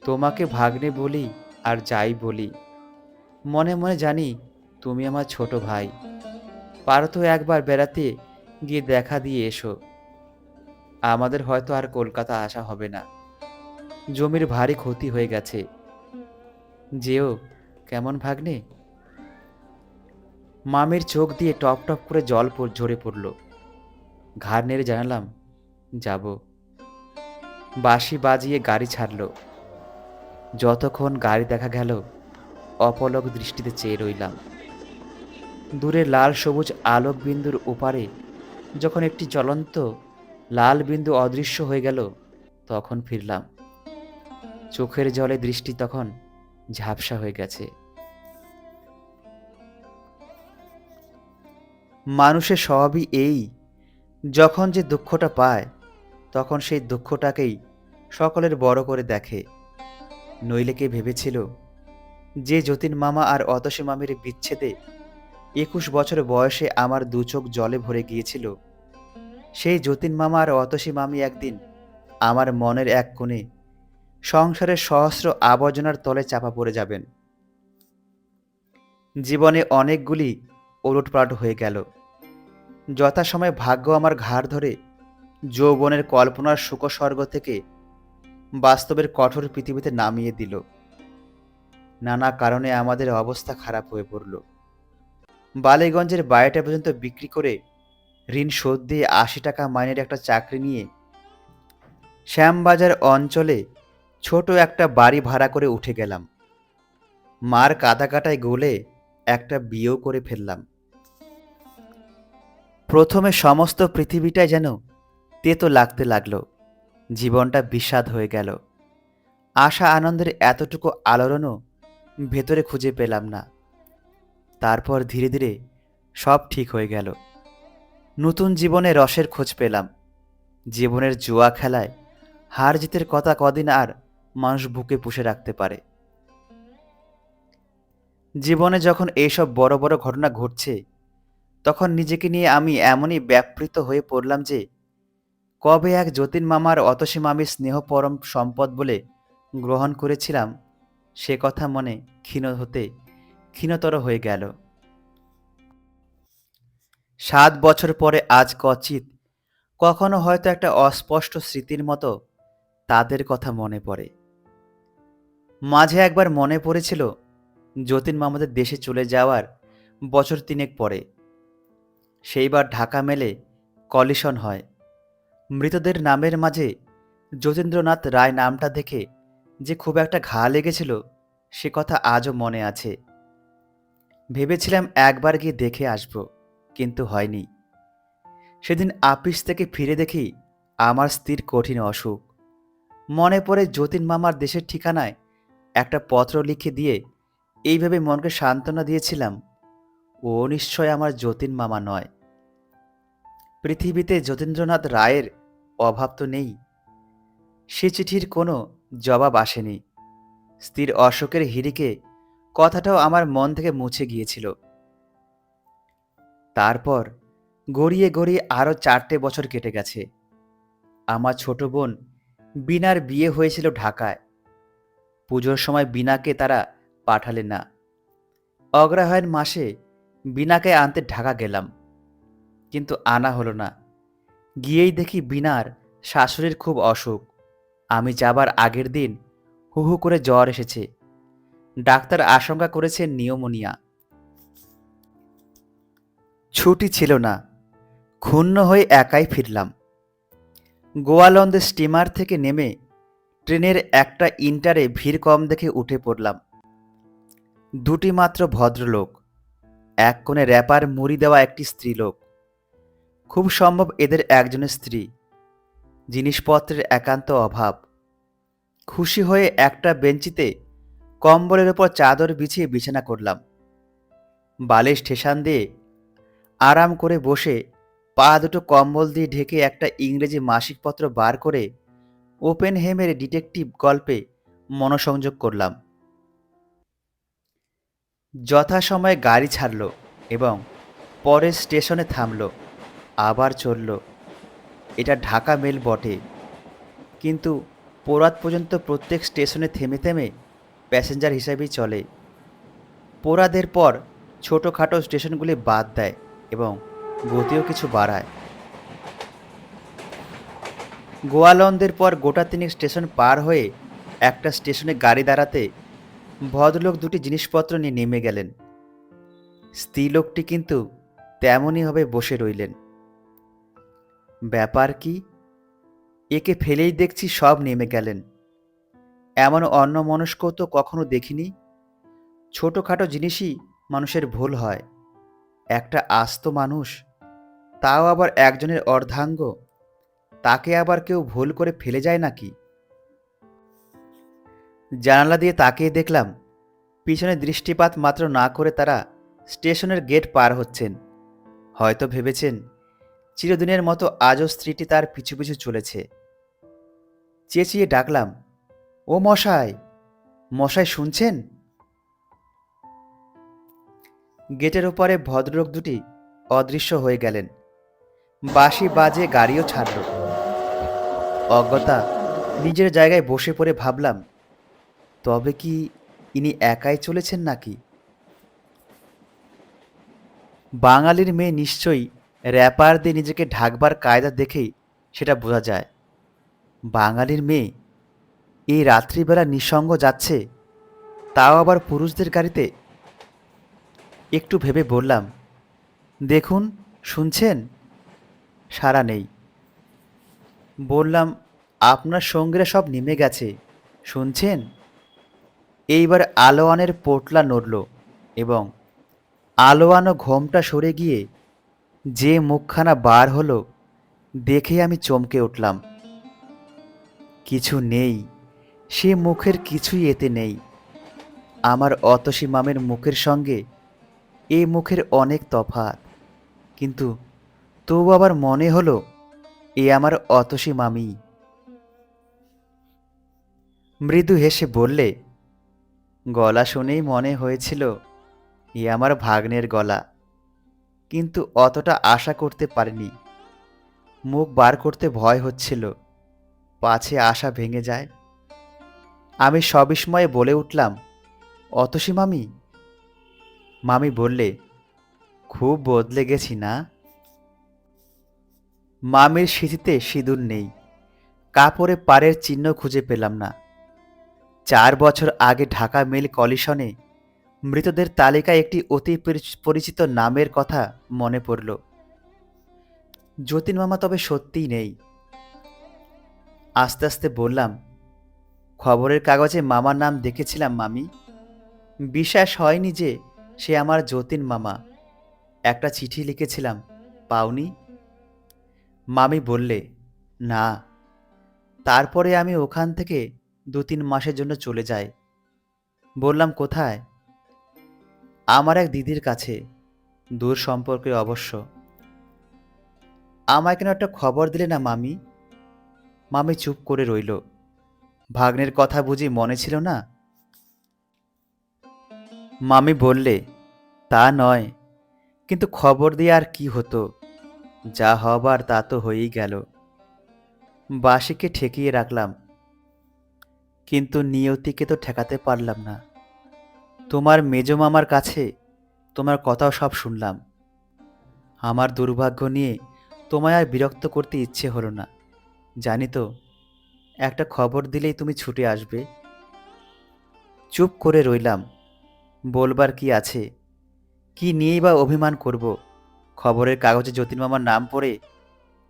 তোমাকে ভাগ্নে বলি আর যাই বলি, মনে মনে জানি তুমি আমার ছোট ভাই। পারো তো একবার বেড়াতে গিয়ে দেখা দিয়ে এসো। আমাদের হয়তো আর কলকাতা আসা হবে না। জমির ভারী ক্ষতি হয়ে গেছে। যেও কেমন ভাগ্নে? মামির চোখ দিয়ে টপ টপ করে জল ঝরে পড়ল। ঘাড় নেড়ে জানালাম, যাব। বাঁশি বাজিয়ে গাড়ি ছাড়ল। যতক্ষণ গাড়ি দেখা গেল অপলক দৃষ্টিতে চেয়ে রইলাম। দূরে লাল সবুজ আলোক বিন্দুর ওপারে যখন একটি জ্বলন্ত লাল বিন্দু অদৃশ্য হয়ে গেল, তখন ফিরলাম। চোখের জলে দৃষ্টি তখন ঝাপসা হয়ে গেছে। মানুষের স্বভাবই এই, যখন যে দুঃখটা পায় তখন সেই দুঃখটাকেই সকলের বড় করে দেখে। নইলে কে ভেবেছিল যে যতীন মামা আর অতসী মামির বিচ্ছেদে 21 বছর বয়সে আমার দু চোখ জলে ভরে গিয়েছিল, সেই যতীন মামা আর অতসী মামি একদিন আমার মনের এক কোণে সংসারের সহস্র আবর্জনার তলে চাপা পড়ে যাবেন। জীবনে অনেকগুলি ওলটপালট হয়ে গেল। যথাসময়ে ভাগ্য আমার ঘাড় ধরে যৌবনের কল্পনার সুখস্বর্গ থেকে বাস্তবের কঠোর পৃথিবীতে নামিয়ে দিল। নানা কারণে আমাদের অবস্থা খারাপ হয়ে পড়ল। বালিগঞ্জের বাড়িটা পর্যন্ত বিক্রি করে ঋণ শোধ দিয়ে 80 টাকা মাইনের একটা চাকরি নিয়ে শ্যামবাজার অঞ্চলে ছোট একটা বাড়ি ভাড়া করে উঠে গেলাম। মার কাদা কাটায় গলে একটা বিয়েও করে ফেললাম। প্রথমে সমস্ত পৃথিবীটাই যেন তেতো লাগতে লাগলো। জীবনটা বিষাদ হয়ে গেল। আশা আনন্দের এতটুকু আলোড়নও ভেতরে খুঁজে পেলাম না। তারপর ধীরে ধীরে সব ঠিক হয়ে গেল। নতুন জীবনে রসের খোঁজ পেলাম। জীবনের জুয়া খেলায় হার জিতের কথা কদিন আর মানুষ বুকে পুষে রাখতে পারে। জীবনে যখন এইসব বড় বড় ঘটনা ঘটছে, তখন নিজেকে নিয়ে আমি এমনই ব্যাপৃত হয়ে পড়লাম যে কবে এক যতীন মামার অতসী মামির স্নেহ পরম সম্পদ বলে গ্রহণ করেছিলাম, সে কথা মনে ক্ষীণ হতে ক্ষীণতর হয়ে গেল। 7 বছর পরে আজ কচিত কখনো হয়তো একটা অস্পষ্ট স্মৃতির মতো তাদের কথা মনে পড়ে। মাঝে একবার মনে পড়েছিল যতীন মামাদের দেশে চলে যাওয়ার বছর 3 পরে। সেইবার ঢাকা মেলে কলিশন হয়। মৃতদের নামের মাঝে যতীন্দ্রনাথ রায় নামটা দেখে যে খুব একটা ঘা লেগেছিল, সে কথা আজও মনে আছে। ভেবেছিলাম একবার গিয়ে দেখে আসব, কিন্তু হয়নি। সেদিন আপিস থেকে ফিরে দেখি আমার স্ত্রীর কঠিন অসুখ। মনে পড়ে যতীন মামার দেশের ঠিকানায় একটা পত্র লিখে দিয়ে এইভাবে মনকে সান্ত্বনা দিয়েছিলাম, ও নিশ্চয় আমার যতীন মামা নয়। পৃথিবীতে যতীন্দ্রনাথ রায়ের অভাব তো নেই। সে চিঠির কোনো জবাব আসেনি। স্ত্রীর অশোকের হিড়িকে কথাটাও আমার মন থেকে মুছে গিয়েছিল। তারপর গড়িয়ে গড়িয়ে আরও 4টে বছর কেটে গেছে। আমার ছোট বোন বিনার বিয়ে হয়েছিল ঢাকায়। পুজোর সময় বিনাকে তারা পাঠালে না। অগ্রহায়ণ মাসে বিনাকে আনতে ঢাকা গেলাম, কিন্তু আনা হলো না। গিয়েই দেখি বিনার শাশুড়ির খুব অসুখ। আমি যাবার আগের দিন হু হু করে জ্বর এসেছে। ডাক্তার আশঙ্কা করেছেন নিউমোনিয়া। ছুটি ছিল না। ক্ষুণ্ণ হয়ে একাই ফিরলাম। গোয়ালন্দে স্টিমার থেকে নেমে ট্রেনের একটা ইন্টারে ভিড় কম দেখে উঠে পড়লাম। দুটি মাত্র ভদ্রলোক, এক কোণে র্যাপার মুড়ি দেওয়া একটি স্ত্রীলোক। খুব সম্ভব এদের একজনের স্ত্রী। জিনিসপত্রের একান্ত অভাব। খুশি হয়ে একটা বেঞ্চিতে কম্বলের ওপর চাদর বিছিয়ে বিছানা করলাম। বালিশ ঠেসান দিয়ে আরাম করে বসে পা দুটো কম্বল দিয়ে ঢেকে একটা ইংরেজি মাসিকপত্র বার করে ওপেনহেমের ডিটেকটিভ গল্পে মনোসংযোগ করলাম। যথাসময়ে গাড়ি ছাড়ল এবং পরের স্টেশনে থামল। আবার চলল। এটা ঢাকা মেল বটে, কিন্তু পোরাত পর্যন্ত প্রত্যেক স্টেশনে থেমে থেমে প্যাসেঞ্জার হিসাবেই চলে। পোরাদের পর ছোটোখাটো স্টেশনগুলি বাদ দেয় এবং গতিও কিছু বাড়ায়। গোয়ালন্দের পর গোটা 3 স্টেশন পার হয়ে একটা স্টেশনে গাড়ি দাঁড়াতে ভদ্রলোক দুটি জিনিসপত্র নিয়ে নেমে গেলেন। স্ত্রীলোকটি কিন্তু তেমনইভাবে বসে রইলেন। ব্যাপার কি? একে ফেলেই দেখছি সব নেমে গেলেন। এমন অন্যমনস্ক তো কখনো দেখিনি। ছোটখাটো জিনিসই মানুষের ভুল হয়। একটা আস্ত মানুষ, তাও আবার একজনের অর্ধাঙ্গ, তাকে আবার কেউ ভুল করে ফেলে যায় নাকি? জানালা দিয়ে তাকিয়ে দেখলাম পিছনে দৃষ্টিপাত মাত্র না করে তারা স্টেশনের গেট পার হচ্ছেন। হয়তো ভেবেছেন চিরদিনের মতো আজও স্ত্রীটি তার পিছু পিছু চলেছে। চেঁচিয়ে ডাকলাম, ও মশাই, মশাই শুনছেন? গেটের ওপারে ভদ্রলোক দুটি অদৃশ্য হয়ে গেলেন। বাঁশি বাজে গাড়িও ছাড়ল। অজ্ঞতা নিজের জায়গায় বসে পড়ে ভাবলাম, তবে কি ইনি একাই চলেছেন নাকি? বাঙালির মেয়ে নিশ্চয়ই র্যাপার দিয়ে নিজেকে ঢাকবার কায়দা দেখেই সেটা বোঝা যায়। বাঙালির মেয়ে এই রাত্রিবেলা নিঃসঙ্গ যাচ্ছে, তাও আবার পুরুষদের গাড়িতে। একটু ভেবে বললাম, দেখুন, শুনছেন? সাড়া নেই। বললাম, আপনার সঙ্গীরা সব নেমে গেছে, শুনছেন? এইবার আলোয়ানের পোটলা নড়ল এবং আলোয়ানো ঘোমটা সরে গিয়ে যে মুখখানা বার হলো দেখে আমি চমকে উঠলাম। কিছু নেই, সে মুখের কিছুই এতে নেই। আমার অতসী মামের মুখের সঙ্গে এই মুখের অনেক তফাৎ, কিন্তু তবু আবার মনে হলো এ আমার অতসী মামি। মৃদু হেসে বললে, গলা শুনেই মনে হয়েছিল এ আমার ভাগ্নের গলা, কিন্তু অতটা আশা করতে পারিনি। মুখ বার করতে ভয় হচ্ছিল, পাছে আশা ভেঙে যায়। আমি সবিস্ময়ে বলে উঠলাম, অতসী মামি। মামি বললে, খুব বদলে গেছি না? মামির সিঁথিতে সিঁদুর নেই, কাপড়ে পাড়ের চিহ্ন খুঁজে পেলাম না। 4 বছর আগে ঢাকা মেল কলিশনে মৃতদের তালিকায় একটি অতি পরিচিত নামের কথা মনে পড়ল। যতীন মামা তবে সত্যিই নেই। আস্তে আস্তে বললাম, খবরের কাগজে মামার নাম দেখেছিলাম মামি। বিশ্বাস হয়নি যে সে আমার যতীন মামা। একটা চিঠি লিখেছিলাম, পাওনি? মামি বললে, না। তারপরে আমি ওখান থেকে 2-3 মাসের জন্য চলে যাই। বললাম, কোথায়? আমার এক দিদির কাছে, দূর সম্পর্কে অবশ্য। আমায় কেন একটা খবর দিলে না মামি? মামি চুপ করে রইল। ভাগ্নের কথা বুঝি মনে ছিল না? মামি বললে, তা নয়, কিন্তু খবর দিয়ে আর কি হতো? যা হবার তা তো হয়েই গেল। বাঁশিকে ঠেকিয়ে রাখলাম, কিন্তু নিয়তিকে তো ঠেকাতে পারলাম না। তোমার মেজ মামার কাছে তোমার কথাও সব শুনলাম। আমার দুর্ভাগ্য নিয়ে তোমায় আর বিরক্ত করতে ইচ্ছে হলো না। জানি তো একটা খবর দিলেই তুমি ছুটে আসবে। চুপ করে রইলাম। বলবার কি আছে? কি নিয়েই বা অভিমান করব? খবরের কাগজে যতীন মামার নাম পড়ে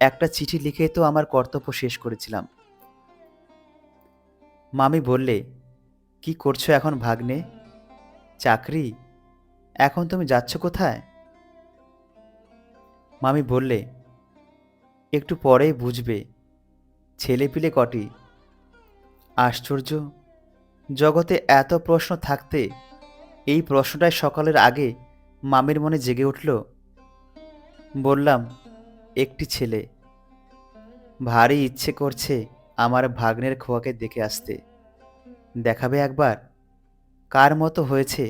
একটা চিঠি লিখে তো আমার কর্তব্য শেষ করেছিলাম। মামি বললে, কি করছো এখন ভাগ্নে? চাকরি? এখন তুমি যাচ্ছ কোথায়? মামি বললে, একটু পরেই বুঝবে। ছেলেপিলে কটি? আশ্চর্য, জগতে এত প্রশ্ন থাকতে এই প্রশ্নটাই সকালের আগে মামির মনে জেগে উঠল। বললাম, একটি ছেলে। ভারী ইচ্ছে করছে আমার ভাগ্নের খোয়াকে দেখে আসতে। দেখাবে একবার কার মতো হয়েছে,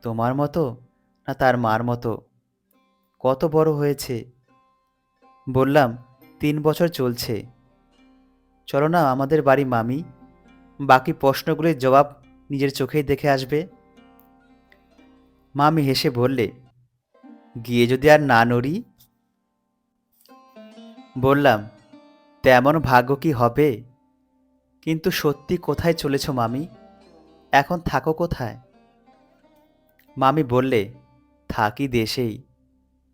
তোমার মতো না তার মার মতো? কত বড় হয়েছে? বললাম, 3 বছর চলছে। চলো না আমাদের বাড়ি মামি, বাকি প্রশ্নগুলির জবাব নিজের চোখেই দেখে আসবে। মামি হেসে বললে, গিয়ে যদি আর না নড়ি? বললাম, তেমন ভাগ্য কি হবে? কিন্তু সত্যি কোথায় চলেছ মামি? এখন থাকো কোথায়? মামি বললে, থাকি দেশেই,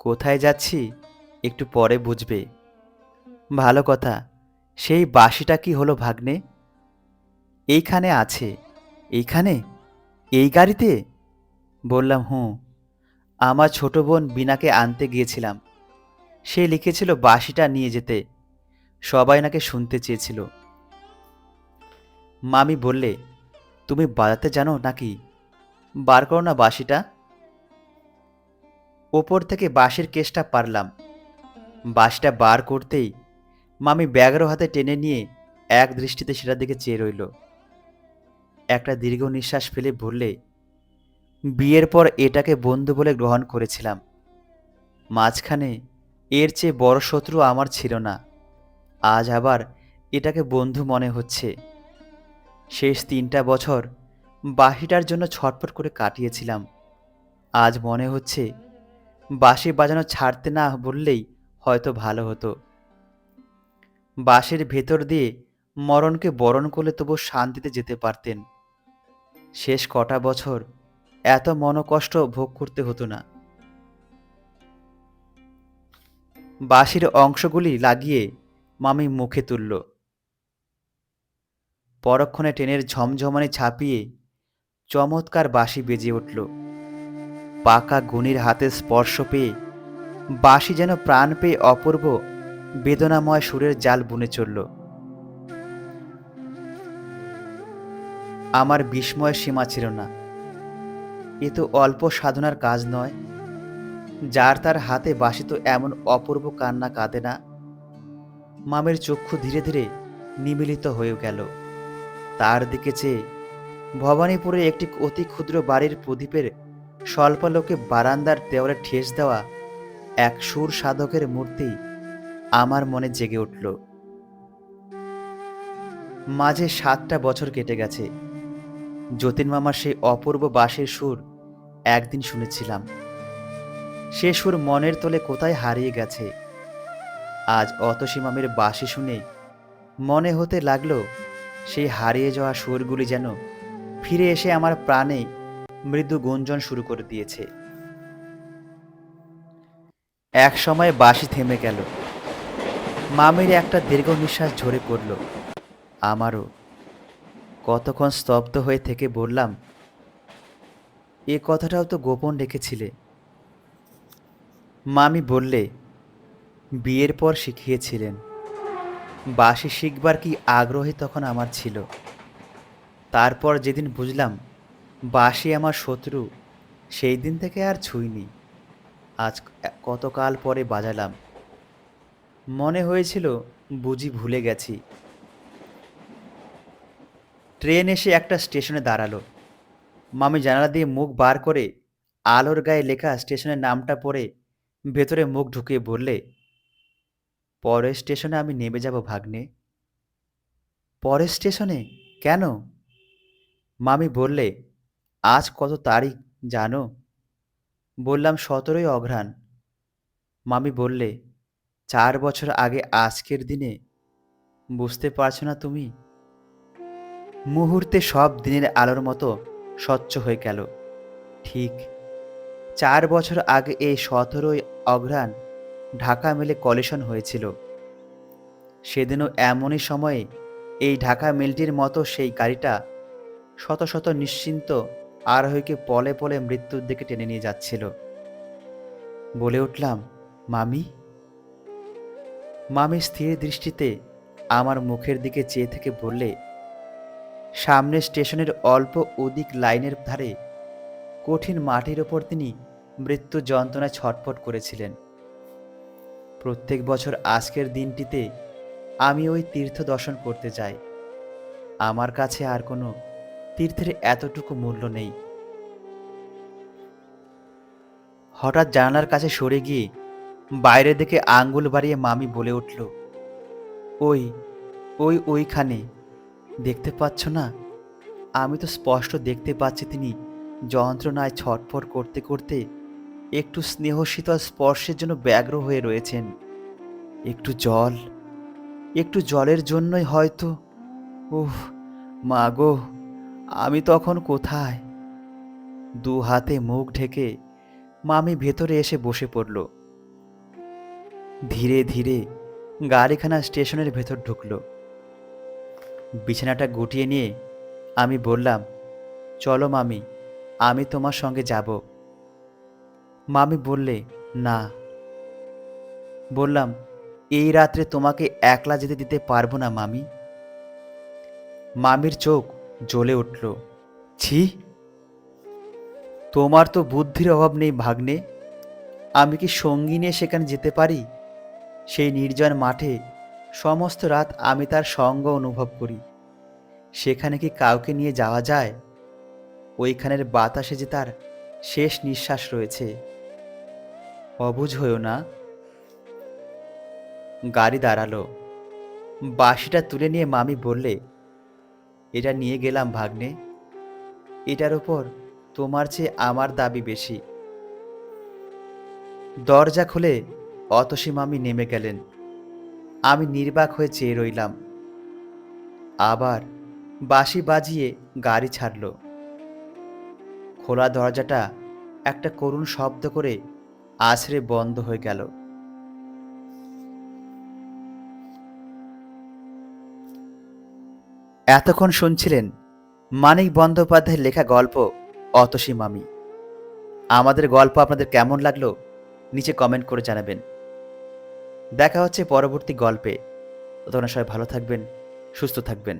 কোথায় যাচ্ছি একটু পরে বুঝবে। ভালো কথা, সেই বাঁশিটা কি হলো ভাগ্নে? এইখানে আছে। এইখানে? এই গাড়িতে? বললাম, হুঁ। আমার ছোট বোন বিনাকে আনতে গিয়েছিলাম। সে লিখেছিল বাঁশিটা নিয়ে যেতে। সবাই নাকি শুনতে চেয়েছিল। মামি বললে, তুমি বাজাতে জানো নাকি? বার করো না বাঁশিটা। ওপর থেকে বাঁশির কেসটা পারলাম। বাঁশিটা বার করতেই মামি ব্যাঘ্র হাতে টেনে নিয়ে এক দৃষ্টিতে সেটার দিকে চেয়ে রইল। একটা দীর্ঘ নিঃশ্বাস ফেলে বললে, বিয়ের পর এটাকে বন্ধু বলে গ্রহণ করেছিলাম। মাঝখানে এর চেয়ে বড় শত্রু আমার ছিল না। আজ আবার এটাকে বন্ধু মনে হচ্ছে। শেষ 3টা বছর বাঁশিটার জন্য ছটফট করে কাটিয়েছিলাম। আজ মনে হচ্ছে বাঁশি বাজানো ছাড়তে না বললেই হয়তো ভালো হতো। বাঁশির ভেতর দিয়ে মরণকে বরণ করলে তবু শান্তিতে যেতে পারতেন। শেষ কটা বছর এত মনোকষ্ট ভোগ করতে হতো না। বাঁশির অংশগুলি লাগিয়ে মামি মুখে তুলল। পরক্ষণে ট্রেনের ঝমঝমানি ছাপিয়ে চমৎকার বাঁশি বেজে উঠল। পাকা গুণীর হাতের স্পর্শ পেয়ে বাঁশি যেন প্রাণ পেয়ে অপূর্ব বেদনাময় সুরের জাল বুনে চলল। আমার বিস্ময়ের সীমা ছিল না। এ তো অল্প সাধনার কাজ নয়। যার তার হাতে বাঁশি তো এমন অপূর্ব কান্না কাঁদে না। মামের চক্ষু ধীরে ধীরে নিমিলিত হয়ে গেল। তার দিকে চেয়ে ভবানীপুরে একটি অতি ক্ষুদ্র বাড়ির প্রদীপের স্বল্পালোকে বারান্দার দেওয়ালে ঠেস দেওয়া এক সুর সাধকের মূর্তি আমার মনে জেগে উঠল। মাঝে 7টা বছর কেটে গেছে। যতীন মামার সেই অপূর্ব বাঁশির সুর একদিন শুনেছিলাম। সে সুর মনের তোলে কোথায় হারিয়ে গেছে। আজ অতসী মামির বাঁশি শুনে মনে হতে লাগলো সেই হারিয়ে যাওয়া সুরগুলি যেন ফিরে এসে আমার প্রাণে মৃদু গুঞ্জন শুরু করে দিয়েছে। এক সময় বাঁশি থেমে গেল। মামির একটা দীর্ঘ নিঃশ্বাস ঝরে পড়ল। আমারও। কতক্ষণ স্তব্ধ হয়ে থেকে বললাম, এ কথাটাও তো গোপন রেখেছিলে। মামি বললে, বিয়ের পর শিখিয়েছিলেন। বাঁশি শিখবার কি আগ্রহী তখন আমার ছিল। তারপর যেদিন বুঝলাম বাঁশি আমার শত্রু, সেই দিন থেকে আর ছুঁইনি। আজ কতকাল পরে বাজালাম। মনে হয়েছিল বুঝি ভুলে গেছি। ট্রেন এসে একটা স্টেশনে দাঁড়ালো। মামি জানালা দিয়ে মুখ বার করে আলোর গায়ে লেখা স্টেশনের নামটা পড়ে ভেতরে মুখ ঢুকিয়ে বললে, পরের স্টেশনে আমি নেমে যাব ভাগ্নে। পরের স্টেশনে? কেন? মামি বললে, আজ কত তারিখ জানো? বললাম, 17ই অঘ্রাণ। মামি বললে, 4 বছর আগে আজকের দিনে বুঝতে পারছো না তুমি? মুহূর্তে সব দিনের আলোর মতো স্বচ্ছ হয়ে গেল। ঠিক 4 বছর আগে এই 17ই অঘ্রাণ ঢাকা মেলে কলিশন হয়েছিল। সেদিনও এমনই সময়ে এই ঢাকা মেলটির মতো সেই গাড়িটা শত শত নিশ্চিন্ত আরোহীকে পলে পলে মৃত্যুর দিকে টেনে নিয়ে যাচ্ছিল। বলে উঠলাম, মামি। মামি স্থির দৃষ্টিতে আমার মুখের দিকে চেয়ে থেকে বললে, সামনে স্টেশনের অল্প অধিক লাইনের ধারে কঠিন মাটির ওপর তিনি মৃত্যু যন্ত্রণায় ছটফট করেছিলেন। প্রত্যেক বছর আজকের দিনটিতে আমি ওই তীর্থ দর্শন করতে যাই। আমার কাছে আর কোনো তীর্থের এতটুকু মূল্য নেই। হঠাৎ জানালার কাছে সরে গিয়ে বাইরের দিকে আঙ্গুল বাড়িয়ে মামি বলে উঠল, ওই ওইখানে দেখতে পাচ্ছ না? আমি তো স্পষ্ট দেখতে পাচ্ছি তিনি যন্ত্রণায় ছটফট করতে করতে একটু স্নেহশীতল স্পর্শের জন্য ব্যগ্র হয়ে রয়েছেন। একটু জলের জন্যই হয়তো। উহ, মা গো, আমি তখন কোথায়? 2 হাতে মুখ ঢেকে মামি ভেতরে এসে বসে পড়ল। ধীরে ধীরে গাড়িখানা স্টেশনের ভেতর ঢুকল। বিছানাটা গুটিয়ে নিয়ে আমি বললাম, চলো মামি, আমি তোমার সঙ্গে যাব। মামি বললে, না। বললাম, এই রাত্রে তোমাকে একলা যেতে দিতে পারবো না মামি। মামির চোখ জ্বলে উঠল। ছি, তোমার তো বুদ্ধির অভাব নেই ভাগ্নে। আমি কি সঙ্গী নিয়ে সেখানে যেতে পারি? সেই নির্জন মাঠে সমস্ত রাত আমি তার সঙ্গ অনুভব করি। সেখানে কি কাউকে নিয়ে যাওয়া যায়? ওইখানের বাতাসে যে তার শেষ নিঃশ্বাস রয়েছে। অবুঝ হয়েও না। গাড়ি দাঁড়ালো। বাঁশিটা তুলে নিয়ে মামি বললে, এটা নিয়ে গেলাম ভাগ্নে। এটার উপর তোমার চেয়ে আমার দাবি বেশি। দরজা খুলে অতসী মামি নেমে গেলেন। আমি নির্বাক হয়ে চেয়ে রইলাম। আবার বাঁশি বাজিয়ে গাড়ি ছাড়ল। খোলা দরজাটা একটা করুণ শব্দ করে আছড়ে বন্ধ হয়ে গেল। এতক্ষণ শুনছিলেন মানিক বন্দ্যোপাধ্যায়ের লেখা গল্প অতসী মামি। আমাদের গল্প আপনাদের কেমন লাগলো নিচে কমেন্ট করে জানাবেন। দেখা হচ্ছে পরবর্তী গল্পে। ততক্ষণ সবাই ভালো থাকবেন, সুস্থ থাকবেন।